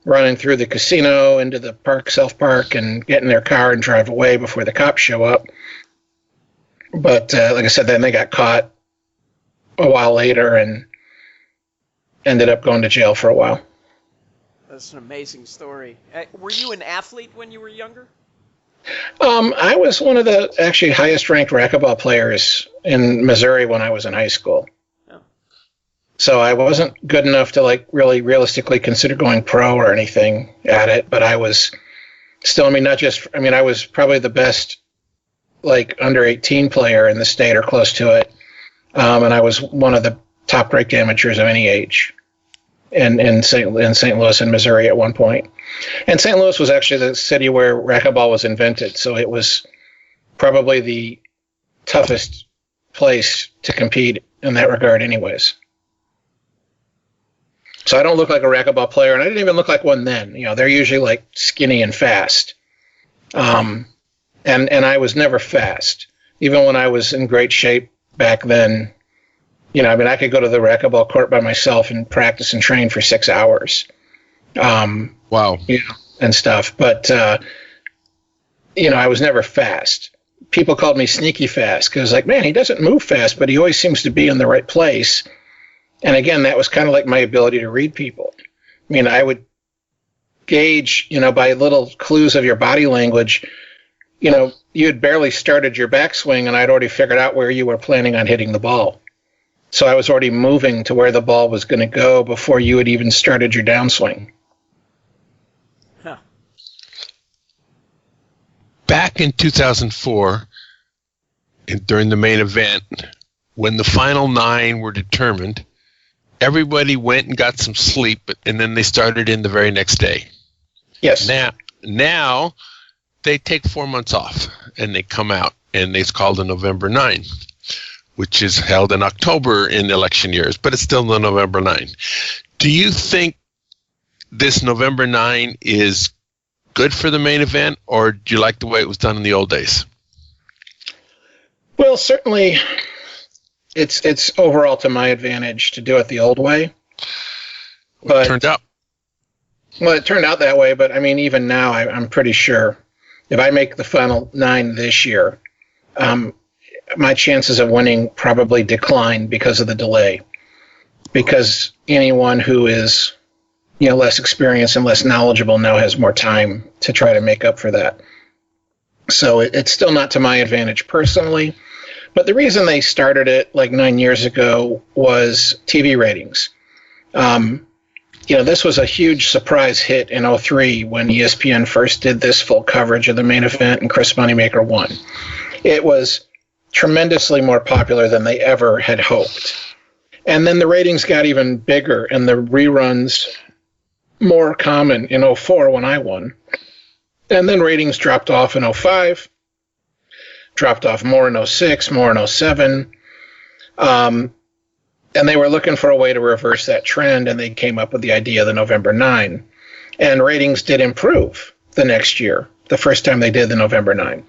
running through the casino into the self-park and get in their car and drive away before the cops show up. But like I said, then they got caught a while later and ended up going to jail for a while. That's an amazing story. Were you an athlete when you were younger? I was one of the actually highest ranked racquetball players in Missouri when I was in high school. Oh. So I wasn't good enough to really realistically consider going pro or anything at it, but I was still, I was probably the best under 18 player in the state or close to it. And I was one of the top ranked amateurs of any age in St. Louis and Missouri at one point. And St. Louis was actually the city where racquetball was invented, so it was probably the toughest place to compete in that regard anyways. So I don't look like a racquetball player, and I didn't even look like one then. They're usually skinny and fast. And I was never fast. Even when I was in great shape back then, I could go to the racquetball court by myself and practice and train for 6 hours. Wow. And stuff. But, I was never fast. People called me sneaky fast because, man, he doesn't move fast, but he always seems to be in the right place. And again, that was kind of like my ability to read people. I would gauge, by little clues of your body language. You had barely started your backswing, and I'd already figured out where you were planning on hitting the ball. So I was already moving to where the ball was going to go before you had even started your downswing. Huh. Back in 2004, during the main event, when the final 9 were determined, everybody went and got some sleep, and then they started in the very next day. Yes. Now they take 4 months off, and they come out, and it's called the November 9, which is held in October in election years, but it's still the November 9. Do you think this November 9 is good for the main event, or do you like the way it was done in the old days? Well, certainly it's overall to my advantage to do it the old way. But, it turned out. Well, it turned out that way, but I mean, even now, I'm pretty sure if I make the final 9 this year, my chances of winning probably decline because of the delay. Because anyone who is, less experienced and less knowledgeable now has more time to try to make up for that. So it's still not to my advantage personally. But the reason they started it like 9 years ago was TV ratings. This was a huge surprise hit in 2003 when ESPN first did this full coverage of the main event and Chris Moneymaker won. It was tremendously more popular than they ever had hoped. And then the ratings got even bigger and the reruns more common in 2004 when I won. And then ratings dropped off in 2005, dropped off more in 2006, more in 2007. And they were looking for a way to reverse that trend, and they came up with the idea of the November 9. And ratings did improve the next year, the first time they did the November 9.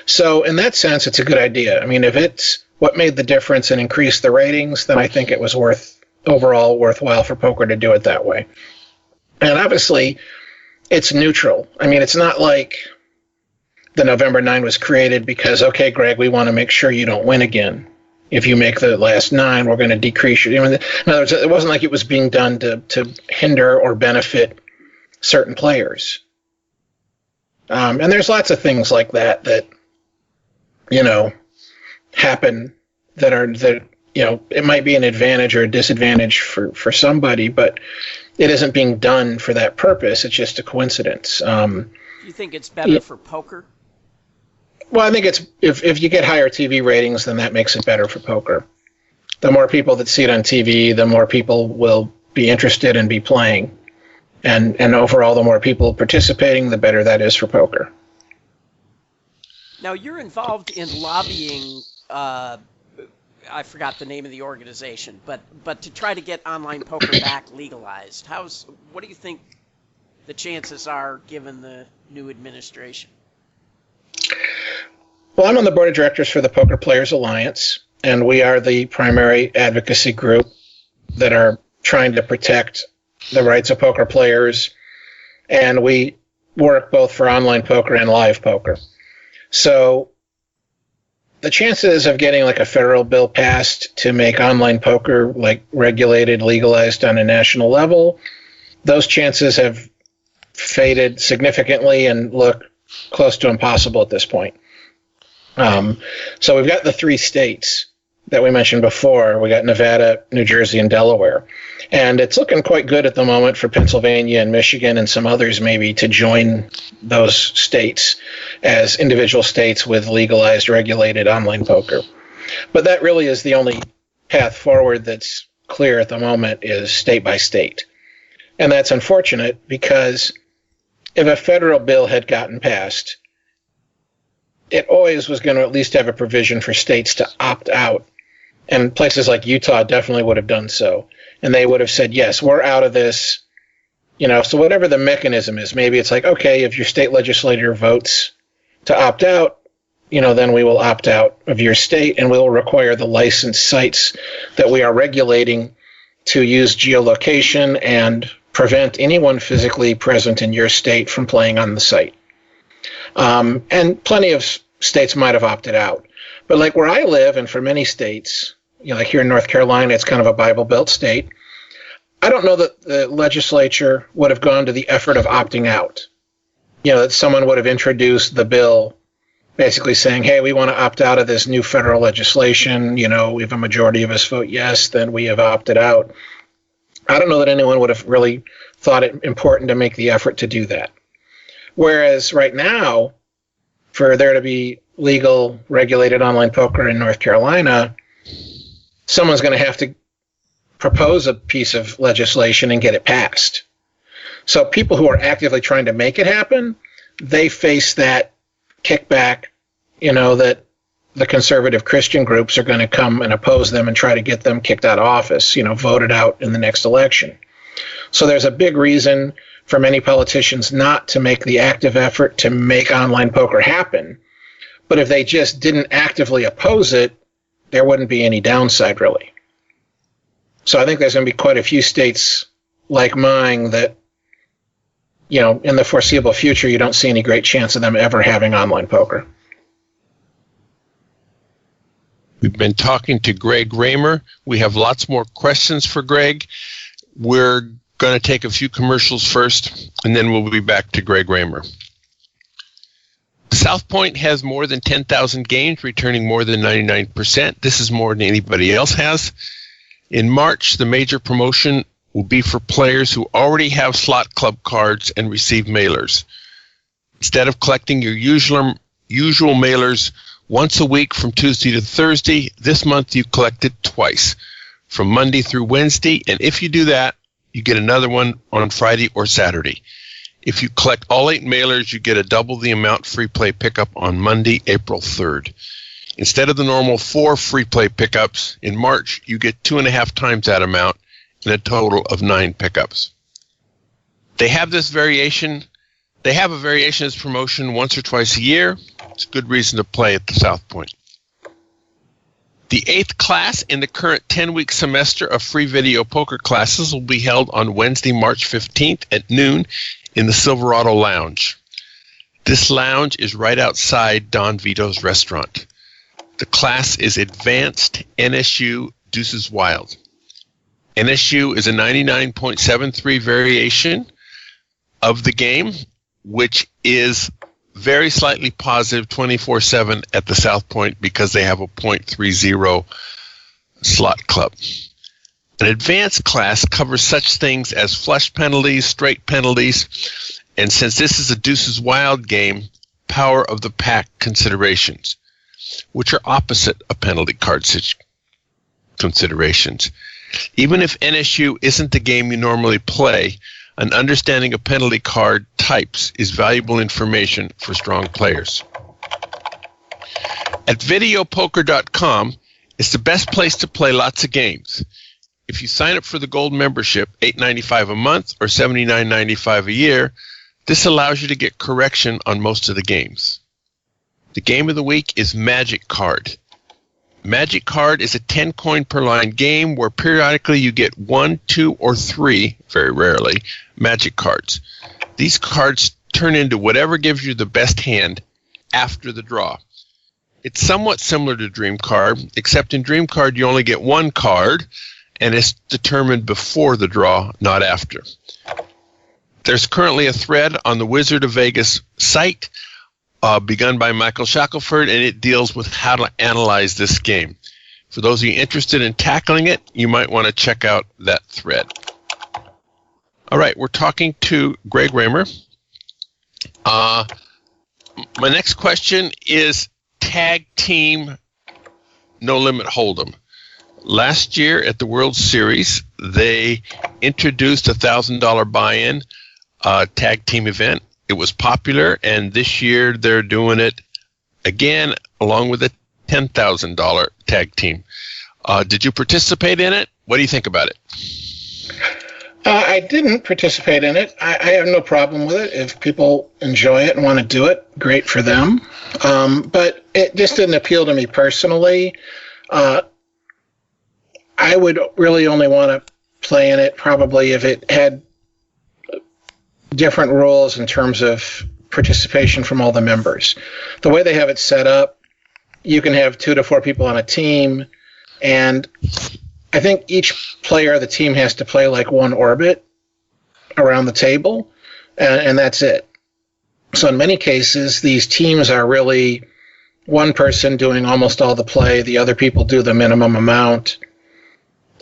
So in that sense, it's a good idea. I mean, if it's what made the difference and increased the ratings, then I think it was overall worthwhile for poker to do it that way. And obviously, it's neutral. I mean, it's not like the November 9 was created because, okay, Greg, we want to make sure you don't win again. If you make the last 9, we're going to decrease your... In other words, it wasn't like it was being done to hinder or benefit certain players. And there's lots of things like that happen that it might be an advantage or a disadvantage for somebody, but it isn't being done for that purpose. It's just a coincidence. Do you think it's better for poker? Well, I think it's if you get higher TV ratings, then that makes it better for poker. The more people that see it on TV, the more people will be interested and be playing. And overall, the more people participating, the better that is for poker. Now, you're involved in lobbying, I forgot the name of the organization, but to try to get online poker back legalized. What do you think the chances are given the new administration? Well, I'm on the board of directors for the Poker Players Alliance, and we are the primary advocacy group that are trying to protect the rights of poker players, and we work both for online poker and live poker. So the chances of getting like a federal bill passed to make online poker like regulated, legalized on a national level, those chances have faded significantly and look close to impossible at this point. So we've got the 3 states that we mentioned before. We got Nevada, New Jersey, and Delaware. And it's looking quite good at the moment for Pennsylvania and Michigan and some others maybe to join those states as individual states with legalized, regulated online poker. But that really is the only path forward that's clear at the moment is state by state. And that's unfortunate because if a federal bill had gotten passed, it always was going to at least have a provision for states to opt out. And places like Utah definitely would have done so. And they would have said, yes, we're out of this. So whatever the mechanism is, maybe it's like, okay, if your state legislature votes to opt out, then we will opt out of your state and we'll require the licensed sites that we are regulating to use geolocation and prevent anyone physically present in your state from playing on the site. And plenty of states might have opted out. But like where I live, and for many states, like here in North Carolina, it's kind of a Bible Belt state. I don't know that the legislature would have gone to the effort of opting out. That someone would have introduced the bill basically saying, hey, we want to opt out of this new federal legislation. If a majority of us vote yes, then we have opted out. I don't know that anyone would have really thought it important to make the effort to do that. Whereas right now, for there to be legal, regulated online poker in North Carolina, someone's going to have to propose a piece of legislation and get it passed. So people who are actively trying to make it happen, they face that kickback, that the conservative Christian groups are going to come and oppose them and try to get them kicked out of office, voted out in the next election. So there's a big reason for many politicians not to make the active effort to make online poker happen. But if they just didn't actively oppose it, there wouldn't be any downside, really. So I think there's going to be quite a few states like mine that, in the foreseeable future, you don't see any great chance of them ever having online poker. We've been talking to Greg Raymer. We have lots more questions for Greg. We're going to take a few commercials first, and then we'll be back to Greg Raymer. South Point has more than 10,000 games, returning more than 99%. This is more than anybody else has. In March, the major promotion will be for players who already have slot club cards and receive mailers. Instead of collecting your usual mailers once a week from Tuesday to Thursday, this month you collect it twice, from Monday through Wednesday, and if you do that, you get another one on Friday or Saturday. If you collect all 8 mailers, you get a double the amount free play pickup on Monday, April 3rd. Instead of the normal 4 free play pickups, in March you get 2.5 times that amount in a total of 9 pickups. They have a variation of this promotion once or twice a year. It's a good reason to play at the South Point. The 8th class in the current 10-week semester of free video poker classes will be held on Wednesday, March 15th at noon in the Silverado Lounge. This lounge is right outside Don Vito's restaurant. The class is Advanced NSU Deuces Wild. NSU is a 99.73 variation of the game, which is very slightly positive 24/7 at the South Point because they have a .30 slot club. An advanced class covers such things as flush penalties, straight penalties, and since this is a Deuces Wild game, power of the pack considerations, which are opposite of penalty card considerations. Even if NSU isn't the game you normally play, an understanding of penalty card types is valuable information for strong players. At videopoker.com, it's the best place to play lots of games. If you sign up for the gold membership, $8.95 a month or $79.95 a year, this allows you to get correction on most of the games. The game of the week is Magic Card. Magic Card is a 10-coin per line game where periodically you get 1, 2, or 3, very rarely, magic cards. These cards turn into whatever gives you the best hand after the draw. It's somewhat similar to Dream Card, except in Dream Card you only get 1 card, and it's determined before the draw, not after. There's currently a thread on the Wizard of Vegas site begun by Michael Shackelford, and it deals with how to analyze this game. For those of you interested in tackling it, you might want to check out that thread. All right, we're talking to Greg Raymer. My next question is tag team No Limit Hold'em. Last year at the World Series, they introduced a $1,000 buy-in tag team event. It was popular, and this year they're doing it again along with a $10,000 tag team. Did you participate in it? What do you think about it? I didn't participate in it. I have no problem with it. If people enjoy it and want to do it, great for them. But it just didn't appeal to me personally. I would really only want to play in it probably if it had different rules in terms of participation from all the members. The way they have it set up, you can have 2 to 4 people on a team, and I think each player of the team has to play like 1 orbit around the table, and that's it. So in many cases, these teams are really one person doing almost all the play, the other people do the minimum amount,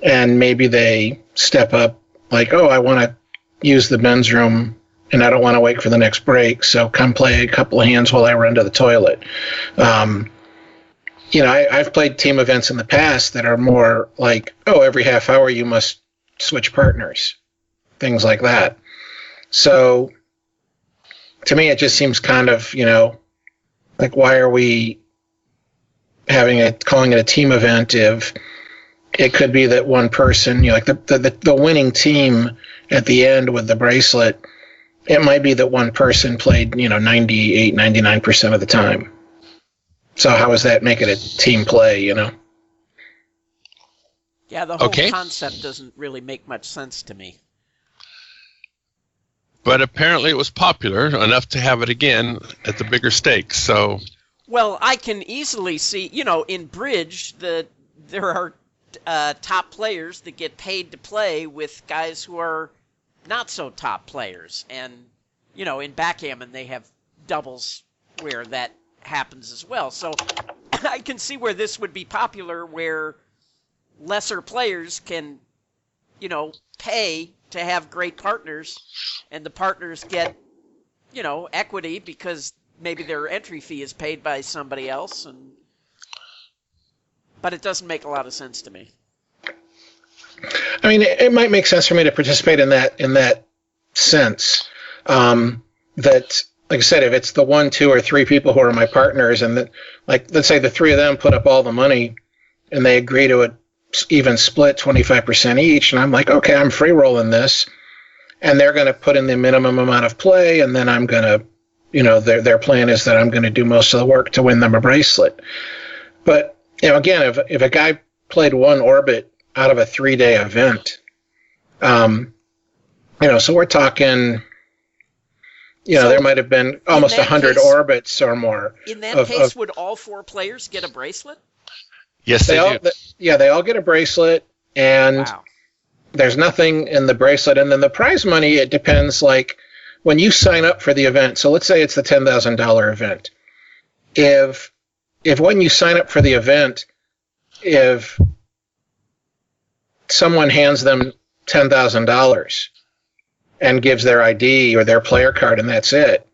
and maybe they step up like, oh, I want to use the men's room and I don't want to wait for the next break, so come play a couple of hands while I run to the toilet. I've played team events in the past that are more like, oh, every half hour you must switch partners, things like that. So to me, it just seems kind of, like, why are we calling it a team event if it could be that one person, like the winning team at the end with the bracelet, it might be that one person played, 98, 99% of the time. So how does that make it a team play, Yeah, the whole concept doesn't really make much sense to me. But apparently it was popular enough to have it again at the bigger stakes. So, well, I can easily see, in bridge, there are top players that get paid to play with guys who are not so top players. And, in backgammon, they have doubles where that happens as well. So I can see where this would be popular, where lesser players can, pay to have great partners, and the partners get, equity because maybe their entry fee is paid by somebody else. But it doesn't make a lot of sense to me. I mean, it might make sense for me to participate in that sense. That, like I said, if it's the 1, 2, or 3 people who are my partners, and that, like, let's say the 3 of them put up all the money, and they agree to an even split 25% each, and I'm like, okay, I'm free rolling this, and they're going to put in the minimum amount of play, and then I'm going to, their plan is that I'm going to do most of the work to win them a bracelet. But again, if a guy played one orbit out of a 3-day event, so we're talking, so there might have been almost 100 orbits or more. In that case, would all 4 players get a bracelet? Yes, they do. They all get a bracelet, and there's nothing in the bracelet. And then the prize money, it depends, like, when you sign up for the event. So let's say it's the $10,000 event. If when you sign up for the event, if someone hands them $10,000 and gives their ID or their player card, and that's it,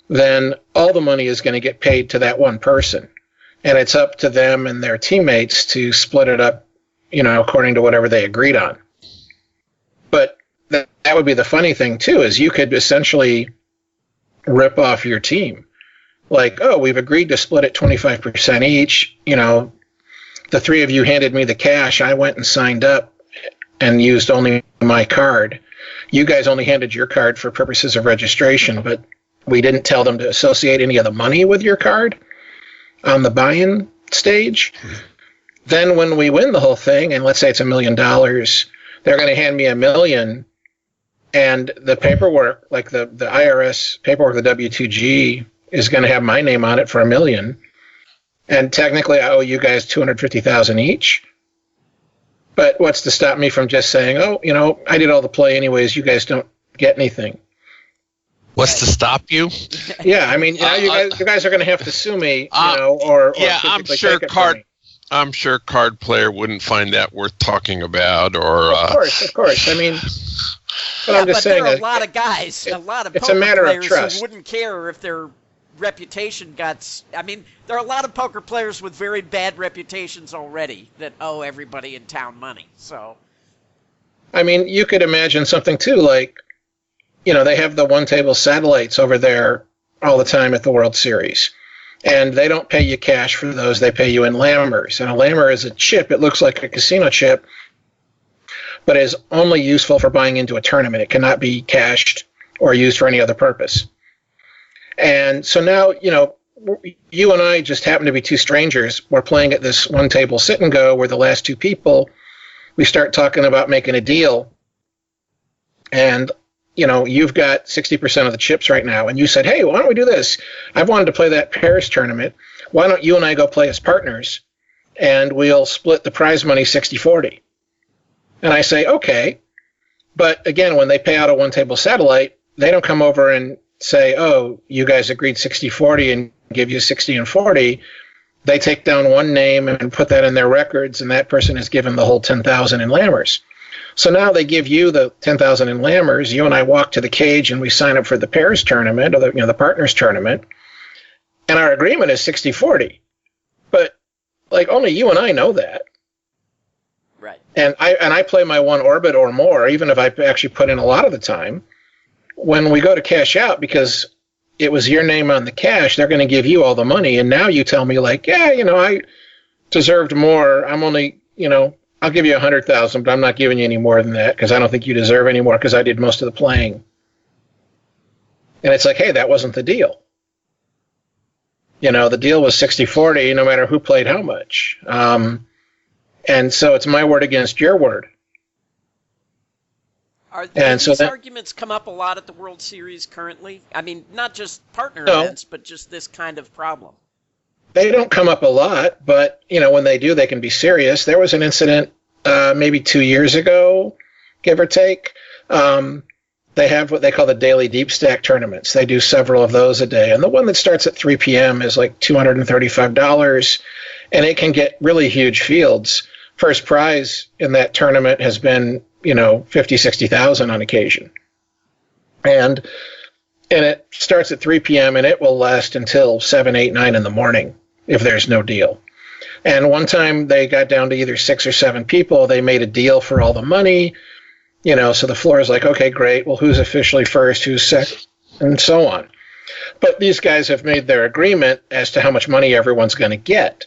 then all the money is going to get paid to that one person. And it's up to them and their teammates to split it up, according to whatever they agreed on. But that would be the funny thing, too, is you could essentially rip off your team. Like, oh, we've agreed to split it 25% each. The 3 of you handed me the cash. I went and signed up and used only my card. You guys only handed your card for purposes of registration, but we didn't tell them to associate any of the money with your card on the buy-in stage. Then when we win the whole thing, and let's say it's $1 million, they're going to hand me $1 million, and the paperwork, like the IRS paperwork, the W-2G, is going to have my name on it for $1 million. And technically, I owe you guys $250,000 each. But what's to stop me from just saying, oh, I did all the play anyways, you guys don't get anything? What's to stop you? Yeah, I mean, you guys are going to have to sue me, or yeah, I'm sure card player wouldn't find that worth talking about, or of course. I mean, but I'm just saying, there are a lot of guys, a lot of poker players who wouldn't care if their reputation got. I mean, there are a lot of poker players with very bad reputations already that owe everybody in town money. So, I mean, you could imagine something too, like, they have the one-table satellites over there all the time at the World Series. And they don't pay you cash for those. They pay you in lammers. And a lammer is a chip. It looks like a casino chip, but is only useful for buying into a tournament. It cannot be cashed or used for any other purpose. And so now, you and I just happen to be 2 strangers. We're playing at this one-table sit-and-go. We're the last 2 people. We start talking about making a deal. And you've got 60% of the chips right now, and you said, hey, why don't we do this? I've wanted to play that Paris tournament. Why don't you and I go play as partners, and we'll split the prize money 60-40? And I say, okay. But again, when they pay out a one-table satellite, they don't come over and say, oh, you guys agreed 60-40 and give you 60 and 40. They take down one name and put that in their records, and that person is given the whole 10,000 in lammers. So now they give you the 10,000 in lammers. You and I walk to the cage and we sign up for the Paris tournament, or the partners tournament, and our agreement is 60-40. But like, only you and I know that. Right. And I play my one orbit or more, even if I actually put in a lot of the time. when we go to cash out, because it was your name on the cash, they're going to give you all the money. And now you tell me like, yeah, I deserved more. I'm only, I'll give you 100,000, but I'm not giving you any more than that because I don't think you deserve any more because I did most of the playing. And it's like, hey, that wasn't the deal. The deal was 60-40, no matter who played how much. And so it's my word against your word. Are these arguments come up a lot at the World Series currently? I mean, not just partner events, but just this kind of problem. They don't come up a lot, but, when they do, they can be serious. There was an incident maybe 2 years ago, give or take. They have what they call the daily deep stack tournaments. They do several of those a day. And the one that starts at 3 p.m. is like $235, and it can get really huge fields. First prize in that tournament has been, 50, 60,000 on occasion. And it starts at 3 p.m. and it will last until 7, 8, 9 in the morning if there's no deal. And one time they got down to either 6 or 7 people. They made a deal for all the money, so the floor is like, okay, great. Well, who's officially first, who's second, and so on. But these guys have made their agreement as to how much money everyone's going to get.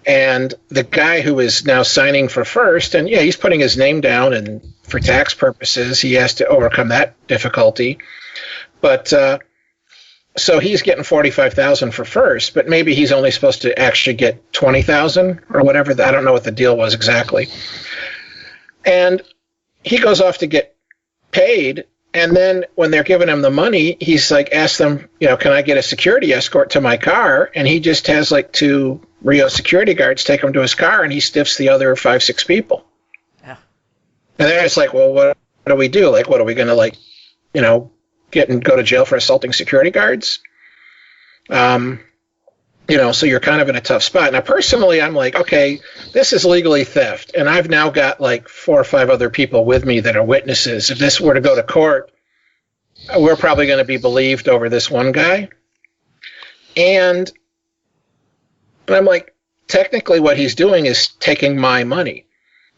And the guy who is now signing for first, and he's putting his name down, and for tax purposes, he has to overcome that difficulty. But so he's getting 45,000 for first, but maybe he's only supposed to actually get 20,000 or whatever. I don't know what the deal was exactly. And he goes off to get paid, and then when they're giving him the money, he's like, ask them, can I get a security escort to my car? And he just has like 2 Rio security guards take him to his car, and he stiffs the other 5, 6 people. Yeah. And then it's like, well, what do we do? Like, what are we going to get and go to jail for assaulting security guards? So you're kind of in a tough spot. Now, personally, I'm like, okay, this is legally theft, and I've now got like 4 or 5 other people with me that are witnesses. If this were to go to court, we're probably going to be believed over this one guy. And I'm like, technically what he's doing is taking my money.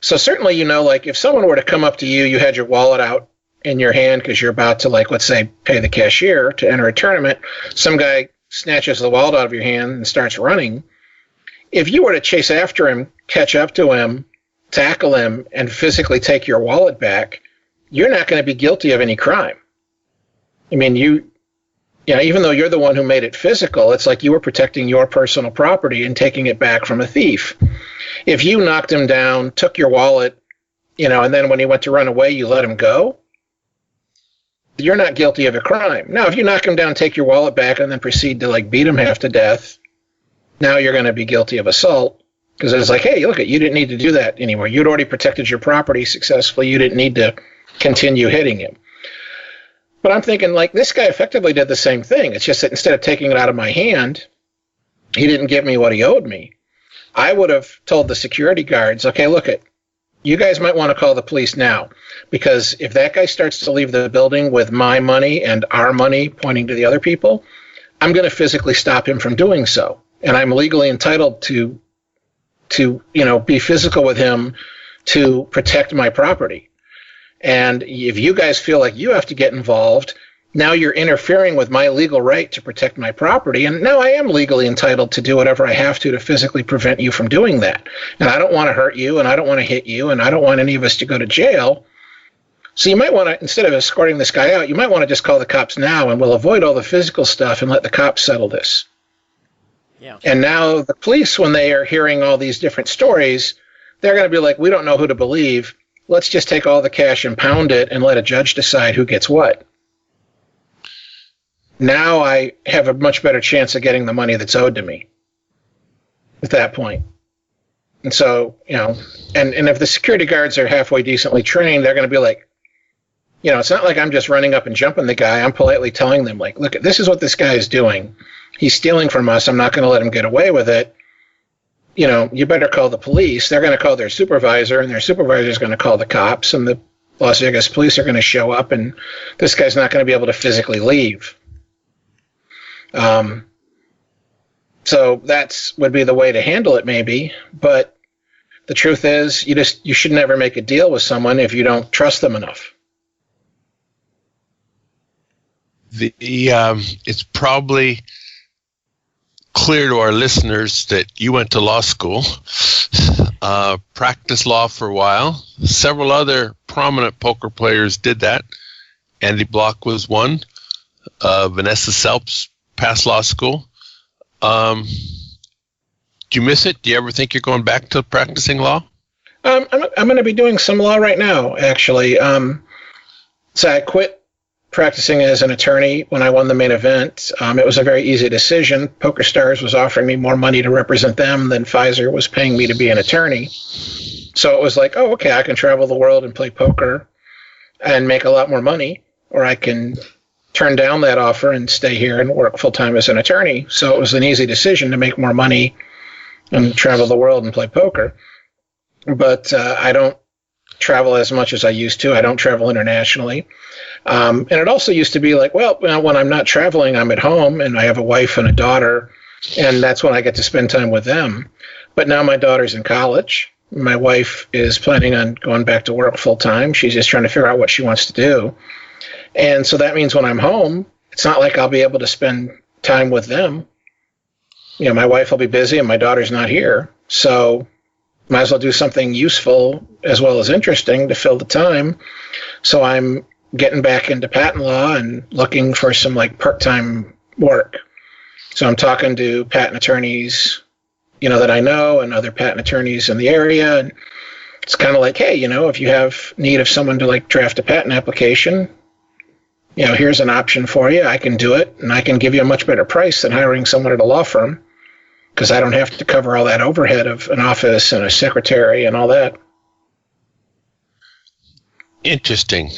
So certainly, like if someone were to come up to you, you had your wallet out in your hand because you're about to, like, let's say, pay the cashier to enter a tournament, some guy snatches the wallet out of your hand and starts running. If you were to chase after him, catch up to him, tackle him, and physically take your wallet back, you're not going to be guilty of any crime. I mean, even though you're the one who made it physical, it's like you were protecting your personal property and taking it back from a thief. If you knocked him down, took your wallet, and then when he went to run away, you let him go, you're not guilty of a crime. Now, if you knock him down, take your wallet back, and then proceed to like beat him half to death, now you're going to be guilty of assault because it's like, hey, look, you didn't need to do that anymore. You'd already protected your property successfully. You didn't need to continue hitting him. But I'm thinking, like, this guy effectively did the same thing. It's just that instead of taking it out of my hand, he didn't give me what he owed me. I would have told the security guards, okay, look, you guys might want to call the police now, because if that guy starts to leave the building with my money and our money pointing to the other people, I'm going to physically stop him from doing so. And I'm legally entitled to be physical with him to protect my property. And if you guys feel like you have to get involved, now you're interfering with my legal right to protect my property. And now I am legally entitled to do whatever I have to physically prevent you from doing that. And I don't want to hurt you, and I don't want to hit you, and I don't want any of us to go to jail. So you might want to, instead of escorting this guy out, you might want to just call the cops now, and we'll avoid all the physical stuff and let the cops settle this. Yeah. And now the police, when they are hearing all these different stories, they're going to be like, we don't know who to believe. Let's just take all the cash and pound it and let a judge decide who gets what. Now I have a much better chance of getting the money that's owed to me at that point. And so, and if the security guards are halfway decently trained, they're going to be like, it's not like I'm just running up and jumping the guy. I'm politely telling them, like, look, this is what this guy is doing. He's stealing from us. I'm not going to let him get away with it. You better call the police. They're going to call their supervisor, and their supervisor is going to call the cops, and the Las Vegas police are going to show up, and this guy's not going to be able to physically leave. So that's would be the way to handle it, maybe. But the truth is, you should never make a deal with someone if you don't trust them enough. It's probably clear to our listeners that you went to law school, practiced law for a while. Several other prominent poker players did that. Andy Block was one. Vanessa Selps passed law school. Do you miss it? Do you ever think you're going back to practicing law? I'm going to be doing some law right now, actually. So I quit practicing as an attorney when I won the main event. It was a very easy decision. PokerStars was offering me more money to represent them than Pfizer was paying me to be an attorney. So it was like, oh, okay, I can travel the world and play poker and make a lot more money, or I can turn down that offer and stay here and work full-time as an attorney. So it was an easy decision to make more money and travel the world and play poker. But I don't travel as much as I used to. I don't travel internationally. And it also used to be like, well, when I'm not traveling, I'm at home and I have a wife and a daughter, and that's when I get to spend time with them. But now my daughter's in college. My wife is planning on going back to work full-time. She's just trying to figure out what she wants to do. And so that means when I'm home, it's not like I'll be able to spend time with them. My wife will be busy and my daughter's not here. So might as well do something useful as well as interesting to fill the time. So I'm getting back into patent law and looking for some part-time work. So I'm talking to patent attorneys, that I know, and other patent attorneys in the area. And it's kind of like, hey, if you have need of someone to draft a patent application, here's an option for you. I can do it, and I can give you a much better price than hiring someone at a law firm, because I don't have to cover all that overhead of an office and a secretary and all that. Interesting.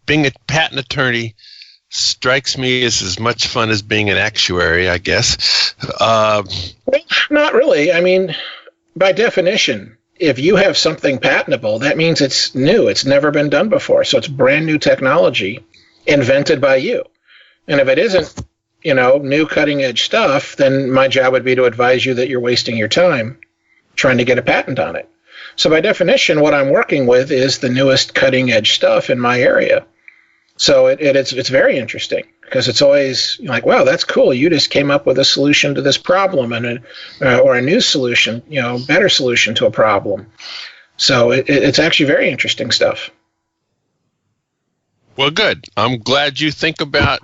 Being a patent attorney strikes me as much fun as being an actuary, I guess. Well, not really. I mean, by definition, if you have something patentable, that means it's new. It's never been done before. So it's brand new technology invented by you. And if it isn't, new cutting edge stuff, then my job would be to advise you that you're wasting your time trying to get a patent on it. So by definition, what I'm working with is the newest cutting edge stuff in my area. So it's very interesting, because it's always like, wow, that's cool. You just came up with a solution to this problem, and or a new solution, better solution to a problem. So it's actually very interesting stuff. Well, good. I'm glad you think about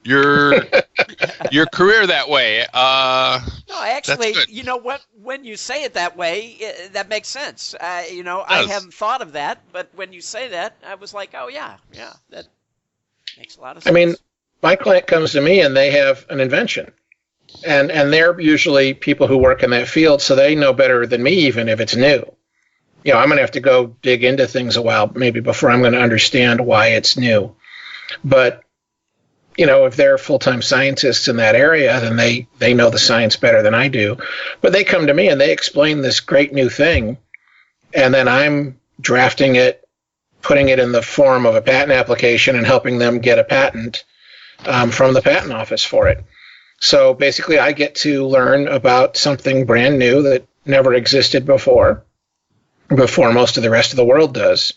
your career that way. No, actually, you know what? When you say it that way, that makes sense. I haven't thought of that, but when you say that, I was like, oh yeah, that makes a lot of sense. I mean, my client comes to me and they have an invention, and they're usually people who work in that field, so they know better than me even if it's new. I'm going to have to go dig into things a while maybe before I'm going to understand why it's new. But if they're full-time scientists in that area, then they know the science better than I do. But they come to me and they explain this great new thing, and then I'm drafting it, putting it in the form of a patent application, and helping them get a patent from the patent office for it. So basically, I get to learn about something brand new that never existed before most of the rest of the world does.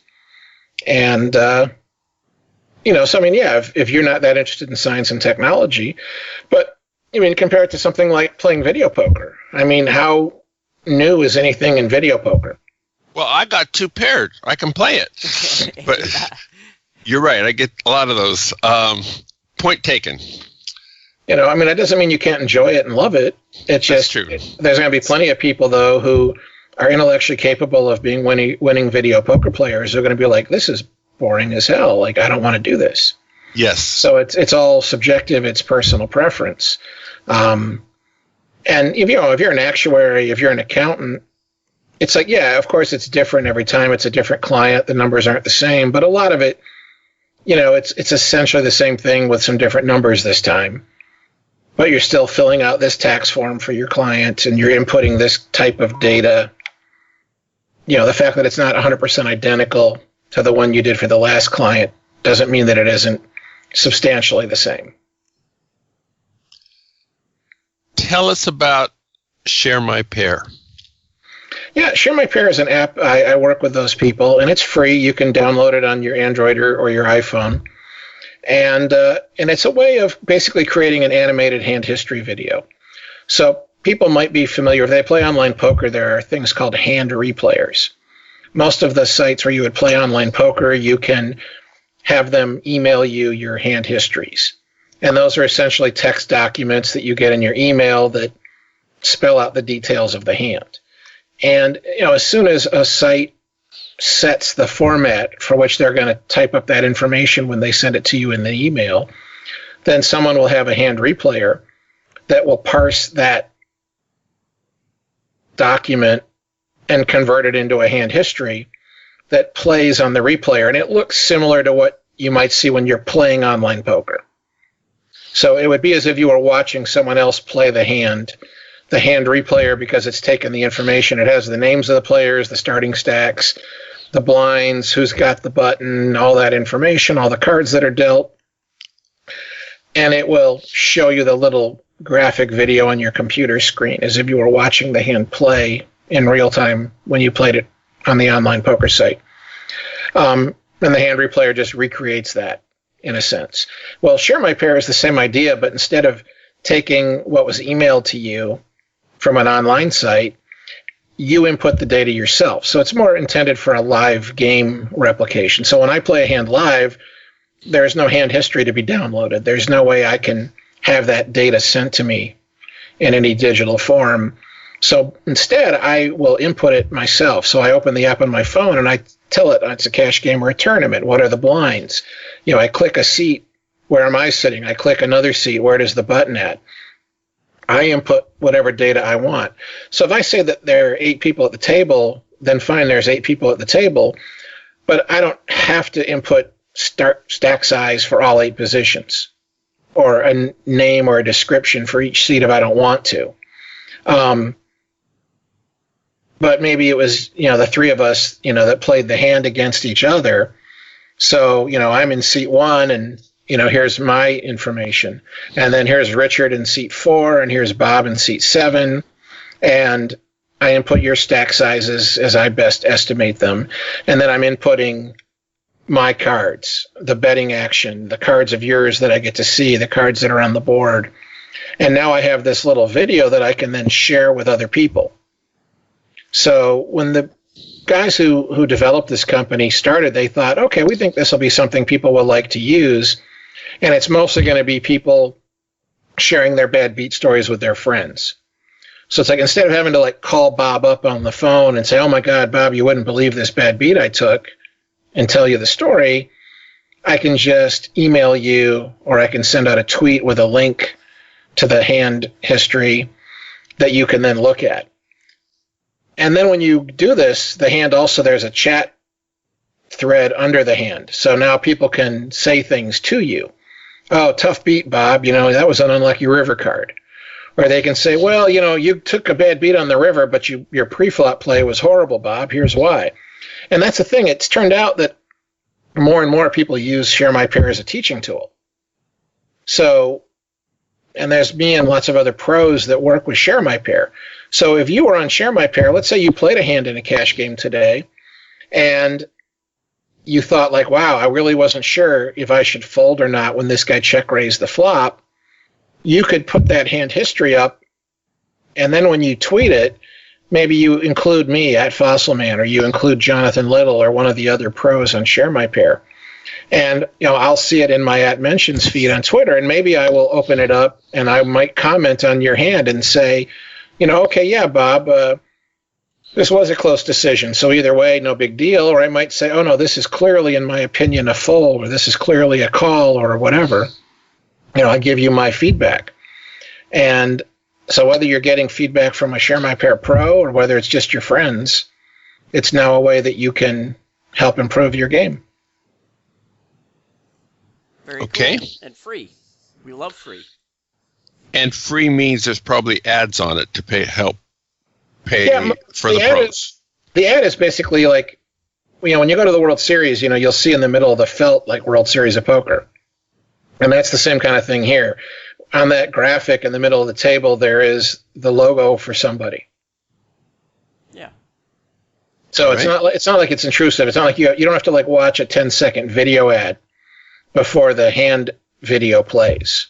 And so I mean, yeah, if you're not that interested in science and technology, but compare it to something like playing video poker. I mean, how new is anything in video poker? Well, I got two paired. I can play it. But you're right. I get a lot of those. Point taken. It doesn't mean you can't enjoy it and love it. It's just true. There's going to be plenty of people, though, who are intellectually capable of being winning video poker players. They're going to be like, this is boring as hell. Like, I don't want to do this. Yes. So it's all subjective. It's personal preference. And if you're an actuary, if you're an accountant, it's like, yeah, of course it's different every time. It's a different client. The numbers aren't the same, but a lot of it, it's essentially the same thing with some different numbers this time. But you're still filling out this tax form for your client, and you're inputting this type of data. The fact that it's not 100% identical to the one you did for the last client doesn't mean that it isn't substantially the same. Tell us about Share My Pair. Yeah, Share My Pair is an app. I work with those people, and it's free. You can download it on your Android or your iPhone. And it's a way of basically creating an animated hand history video. So people might be familiar, if they play online poker, there are things called hand replayers. Most of the sites where you would play online poker, you can have them email you your hand histories. And those are essentially text documents that you get in your email that spell out the details of the hand. And as soon as a site sets the format for which they're going to type up that information when they send it to you in the email, then someone will have a hand replayer that will parse that document and convert it into a hand history that plays on the replayer. And it looks similar to what you might see when you're playing online poker. So it would be as if you were watching someone else play the hand replayer, because it's taken the information. It has the names of the players, the starting stacks, the blinds, who's got the button, all that information, all the cards that are dealt. And it will show you the little graphic video on your computer screen as if you were watching the hand play in real time when you played it on the online poker site. And the hand replayer just recreates that in a sense. Well, Share My Pair is the same idea, but instead of taking what was emailed to you from an online site, you input the data yourself. So it's more intended for a live game replication. So when I play a hand live, there's no hand history to be downloaded. There's no way I can have that data sent to me in any digital form. So instead, I will input it myself. So I open the app on my phone and I tell it it's a cash game or a tournament. What are the blinds? I click a seat. Where am I sitting? I click another seat. Where does the button at? I input whatever data I want. So if I say that there are 8 people at the table, then fine, there's 8 people at the table. But I don't have to input stack size for all 8 positions, or a name or a description for each seat if I don't want to. But maybe it was, the 3 of us, that played the hand against each other. So, I'm in seat 1 and, here's my information. And then here's Richard in seat 4 and here's Bob in seat 7. And I input your stack sizes as I best estimate them. And then I'm inputting my cards, the betting action, the cards of yours that I get to see, the cards that are on the board. And now I have this little video that I can then share with other people. So when the guys who developed this company started, they thought, okay, we think this will be something people will like to use. And it's mostly going to be people sharing their bad beat stories with their friends. So it's like, instead of having to call Bob up on the phone and say, oh my God, Bob, you wouldn't believe this bad beat I took, and tell you the story, I can just email you, or I can send out a tweet with a link to the hand history that you can then look at. And then when you do this, the hand also, there's a chat thread under the hand. So now people can say things to you. Oh, tough beat, Bob. That was an unlucky river card. Or they can say, well, you took a bad beat on the river, but your pre-flop play was horrible, Bob. Here's why. And that's the thing. It's turned out that more and more people use Share My Pair as a teaching tool. So, and there's me and lots of other pros that work with Share My Pair. So if you were on Share My Pair, let's say you played a hand in a cash game today, and you thought wow, I really wasn't sure if I should fold or not when this guy check raised the flop, you could put that hand history up, and then when you tweet it, maybe you include me at Fossilman, or you include Jonathan Little or one of the other pros on Share My Pair. And I'll see it in my @mentions feed on Twitter, and maybe I will open it up and I might comment on your hand and say, okay, yeah, Bob, this was a close decision. So either way, no big deal. Or I might say, oh no, this is clearly, in my opinion, a fold, or this is clearly a call, or whatever. I give you my feedback. And so whether you're getting feedback from a Share My Pair pro or whether it's just your friends, it's now a way that you can help improve your game. Very okay. Cool. And free. We love free. And free means there's probably ads on it to pay for the pros. The ad is basically when you go to the World Series, you'll see in the middle of the felt World Series of Poker. And that's the same kind of thing here. On that graphic in the middle of the table, there is the logo for somebody. Yeah. So it's not like it's intrusive. It's not like you don't have to like watch a 10-second video ad before the hand video plays.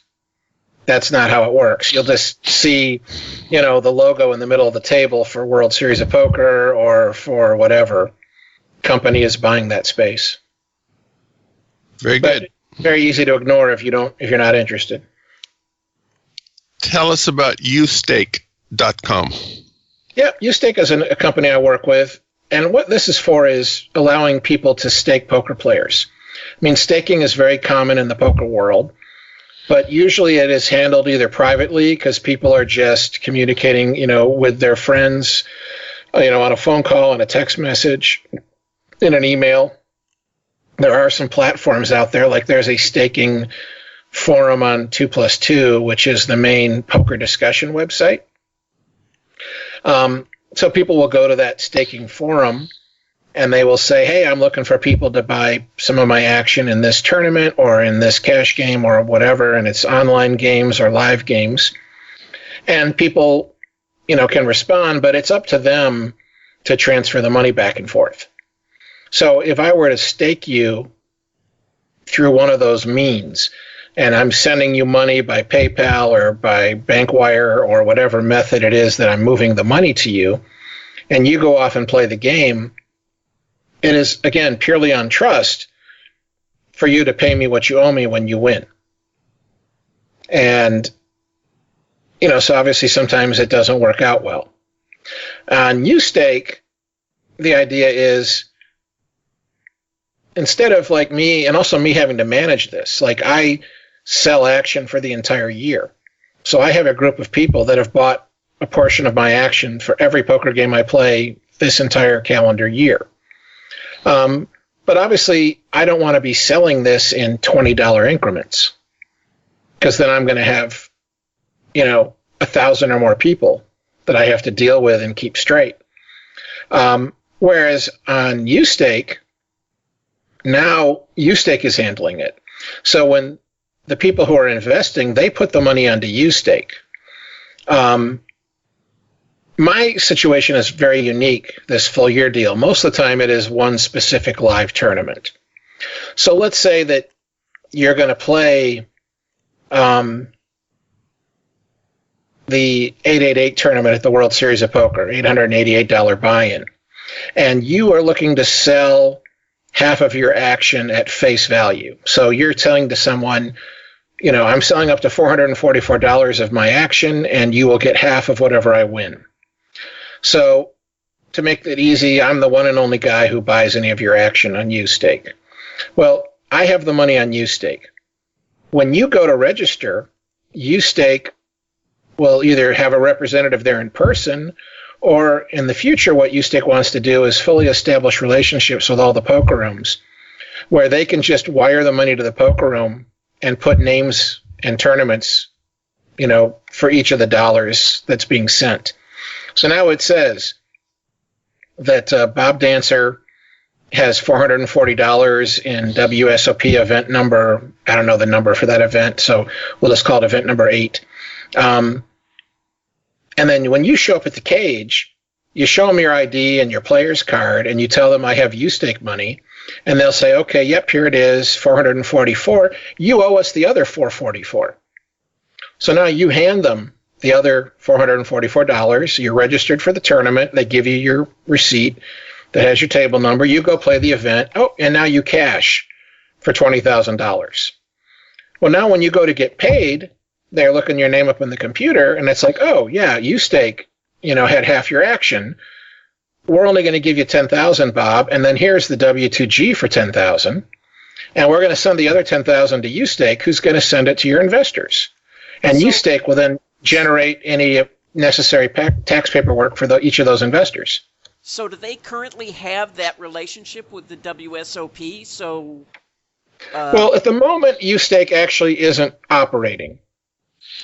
That's not how it works. You'll just see, the logo in the middle of the table for World Series of Poker or for whatever company is buying that space. Very good. Very easy to ignore if you're not interested. Tell us about YouStake.com. Yeah, YouStake is a company I work with, and what this is for is allowing people to stake poker players. I mean, staking is very common in the poker world, but usually it is handled either privately because people are just communicating, with their friends, on a phone call, and a text message, in an email. There are some platforms out there, like there's a staking forum on 2+2, which is the main poker discussion website. So people will go to that staking forum and they will say, hey, I'm looking for people to buy some of my action in this tournament or in this cash game or whatever, and it's online games or live games. And people, can respond, but it's up to them to transfer the money back and forth. So if I were to stake you through one of those means, and I'm sending you money by PayPal or by bank wire or whatever method it is that I'm moving the money to you, and you go off and play the game, it is, again, purely on trust for you to pay me what you owe me when you win. And, so obviously sometimes it doesn't work out well. On YouStake, the idea is, instead of like me, and also me having to manage this, like I sell action for the entire year. So I have a group of people that have bought a portion of my action for every poker game I play this entire calendar year. But obviously, I don't want to be selling this in $20 increments, because then I'm going to have, 1,000 or more people that I have to deal with and keep straight. Whereas on YouStake, now YouStake is handling it. So when the people who are investing, they put the money onto YouStake. My situation is very unique, this full year deal. Most of the time it is one specific live tournament. So let's say that you're going to play the 888 tournament at the World Series of Poker, $888 buy-in. And you are looking to sell half of your action at face value. So you're telling to someone, I'm selling up to $444 of my action, and you will get half of whatever I win. So to make it easy, I'm the one and only guy who buys any of your action on YouStake. Well, I have the money on YouStake. When you go to register, YouStake will either have a representative there in person, or in the future, what YouStake wants to do is fully establish relationships with all the poker rooms, where they can just wire the money to the poker room and put names and tournaments, for each of the dollars that's being sent. So now it says that Bob Dancer has $440 in WSOP event number. I don't know the number for that event, so we'll just call it event number 8. And then when you show up at the cage, you show them your ID and your player's card, and you tell them I have YouStake money, and they'll say, okay, yep, here it is, 444. You owe us the other 444. So now you hand them the other $444. You're registered for the tournament. They give you your receipt that has your table number. You go play the event. Oh, and now you cash for $20,000. Well, now when you go to get paid, they're looking your name up in the computer, and it's like, oh, yeah, YouStake, had half your action. We're only going to give you $10,000, Bob, and then here's the W2G for $10,000, and we're going to send the other $10,000 to YouStake, who's going to send it to your investors. And YouStake will then generate any necessary tax paperwork for each of those investors. So do they currently have that relationship with the WSOP? Well, at the moment, YouStake actually isn't operating.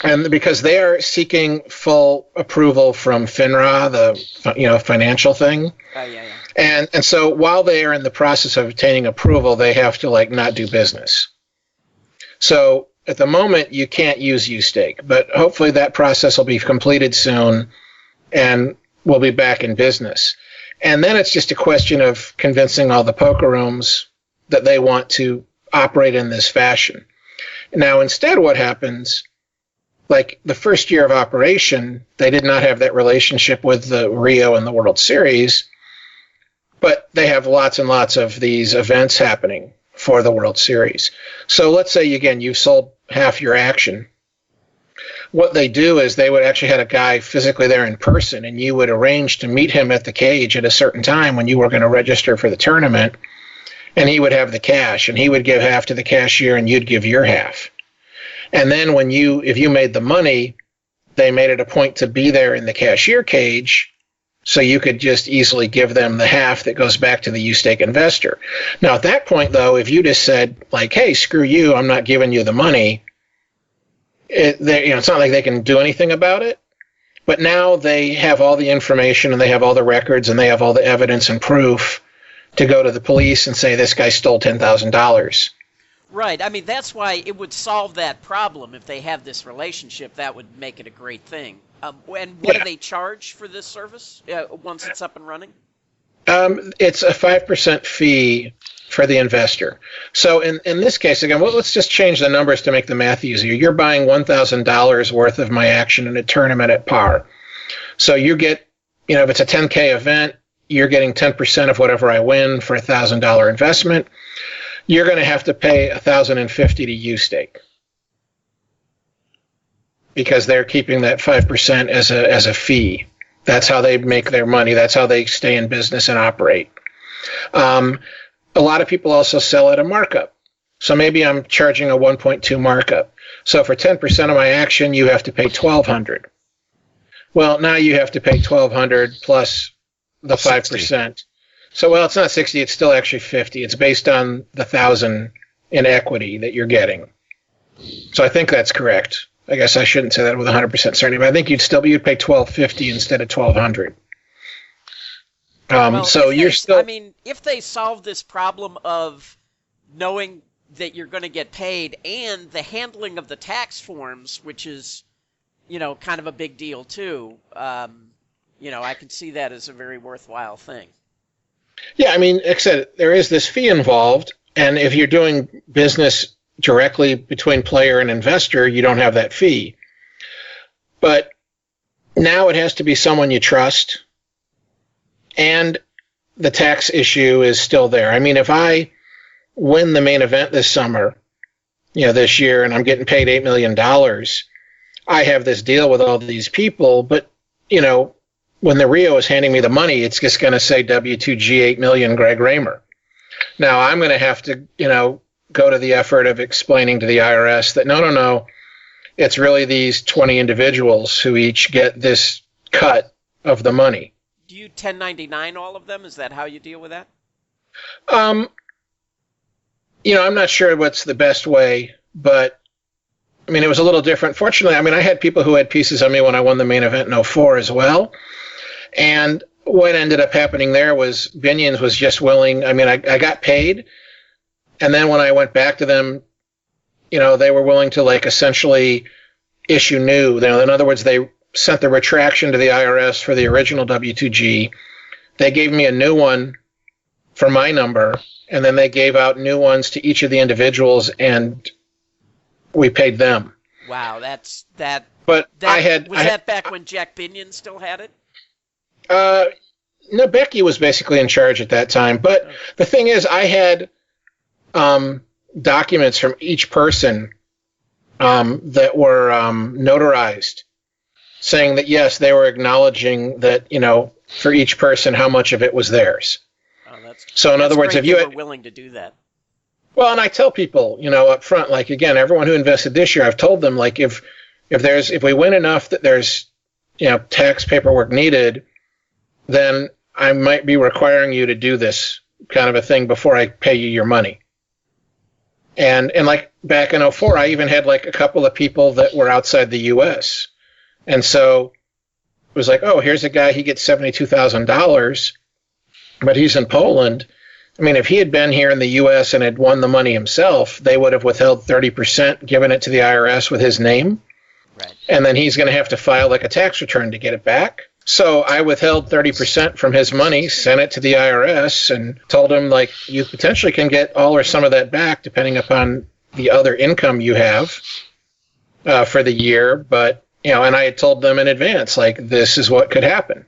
And because they are seeking full approval from FINRA, the financial thing. Yeah. And so while they are in the process of obtaining approval, they have to not do business. So at the moment, you can't use YouStake, but hopefully that process will be completed soon, and we'll be back in business. And then it's just a question of convincing all the poker rooms that they want to operate in this fashion. Now, instead, what happens, like the first year of operation, they did not have that relationship with the Rio and the World Series, but they have lots and lots of these events happening for the World Series. So let's say, again, you've sold half your action. What they do is they would actually have a guy physically there in person, and you would arrange to meet him at the cage at a certain time when you were going to register for the tournament, and he would have the cash, and he would give half to the cashier, and you'd give your half. And then if you made the money, they made it a point to be there in the cashier cage, so you could just easily give them the half that goes back to the U-stake investor. Now, at that point, though, if you just said, like, hey, screw you, I'm not giving you the money, it's not like they can do anything about it. But now they have all the information, and they have all the records, and they have all the evidence and proof to go to the police and say this guy stole $10,000. Right. I mean, that's why it would solve that problem if they have this relationship. That would make it a great thing. And what do they charge for this service once it's up and running? It's a 5% fee for the investor. So in this case, again, let's just change the numbers to make the math easier. You're buying $1,000 worth of my action in a tournament at par. So you get, if it's a 10K event, you're getting 10% of whatever I win for a $1,000 investment. You're going to have to pay $1,050 to U-stake because they're keeping that 5% as a fee. That's how they make their money. That's how they stay in business and operate. A lot of people also sell at a markup. So maybe I'm charging a 1.2 markup. So for 10% of my action, you have to pay $1,200. Well, now you have to pay $1,200 plus the 5%. So, it's not 60, it's still actually 50. It's based on the 1,000 in equity that you're getting. So I think that's correct. I guess I shouldn't say that with 100% certainty, but I think you'd pay $1,250 instead of $1,200. If they solve this problem of knowing that you're going to get paid and the handling of the tax forms, which is, kind of a big deal too, I can see that as a very worthwhile thing. Yeah, like I said, there is this fee involved, and if you're doing business directly between player and investor, you don't have that fee. But now it has to be someone you trust, and the tax issue is still there. If I win the main event this summer, this year, and I'm getting paid $8 million, I have this deal with all these people, but, when the Rio is handing me the money, it's just going to say W2G 8 million Greg Raymer. Now I'm going to have to, go to the effort of explaining to the IRS that no, it's really these 20 individuals who each get this cut of the money. Do you 1099 all of them? Is that how you deal with that? I'm not sure what's the best way, but it was a little different. Fortunately, I had people who had pieces of me when I won the main event in 2004 as well. And what ended up happening there was Binions was just willing. I got paid. And then when I went back to them, they were willing to essentially issue new. In other words, they sent the retraction to the IRS for the original W2G. They gave me a new one for my number, and then they gave out new ones to each of the individuals, and we paid them. Wow, that's that. But was that back when Jack Binion still had it? No, Becky was basically in charge at that time. But the thing is, I had documents from each person that were notarized, saying that yes, they were acknowledging that for each person how much of it was theirs. So in other words, if you were willing to do that. Well, and I tell people, up front, again, everyone who invested this year, I've told them, if we win enough that there's tax paperwork needed, then I might be requiring you to do this kind of a thing before I pay you your money. And back in 2004, I even had a couple of people that were outside the U.S. And so it was here's a guy, he gets $72,000, but he's in Poland. If he had been here in the U.S. and had won the money himself, they would have withheld 30%, given it to the IRS with his name. Right. And then he's going to have to file a tax return to get it back. So I withheld 30% from his money, sent it to the IRS, and told him, like, you potentially can get all or some of that back depending upon the other income you have for the year. But, and I had told them in advance, like, this is what could happen.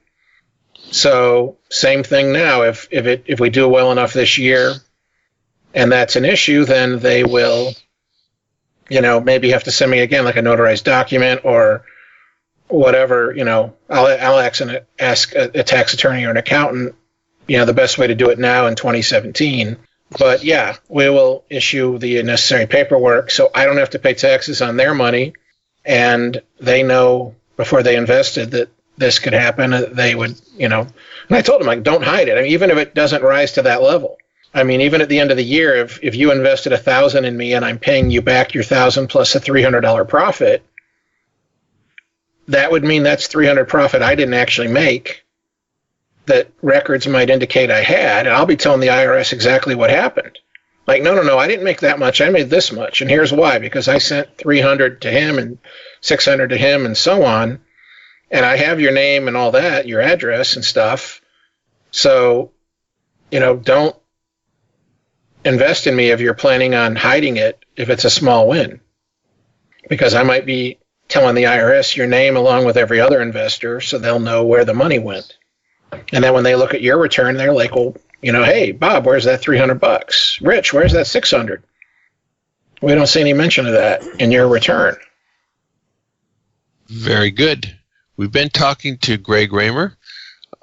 So same thing now. If we do well enough this year and that's an issue, then they will, maybe have to send me again, like a notarized document or whatever, I'll ask a tax attorney or an accountant, the best way to do it now in 2017. But yeah, we will issue the necessary paperwork so I don't have to pay taxes on their money, and they know before they invested that this could happen. They would, and I told them, like, don't hide it. I mean, even if it doesn't rise to that level. I mean, even at the end of the year, if you invested $1,000 in me and I'm paying you back your $1,000 plus a $300 profit, that would mean that's $300 profit I didn't actually make that records might indicate I had, and I'll be telling the IRS exactly what happened. Like, no, I didn't make that much. I made this much, and here's why. Because I sent $300 to him and $600 to him and so on, and I have your name and all that, your address and stuff. So, don't invest in me if you're planning on hiding it if it's a small win. Because I might be telling the IRS your name along with every other investor so they'll know where the money went. And then when they look at your return, they're like, well, hey, Bob, where's that $300? Rich, where's that $600? We don't see any mention of that in your return. Very good. We've been talking to Greg Raymer.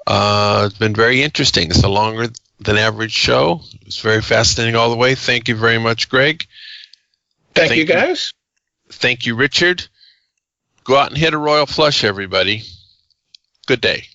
It's been very interesting. It's a longer than average show. It's very fascinating all the way. Thank you very much, Greg. Thank you, guys. Thank you, Richard. Go out and hit a royal flush, everybody. Good day.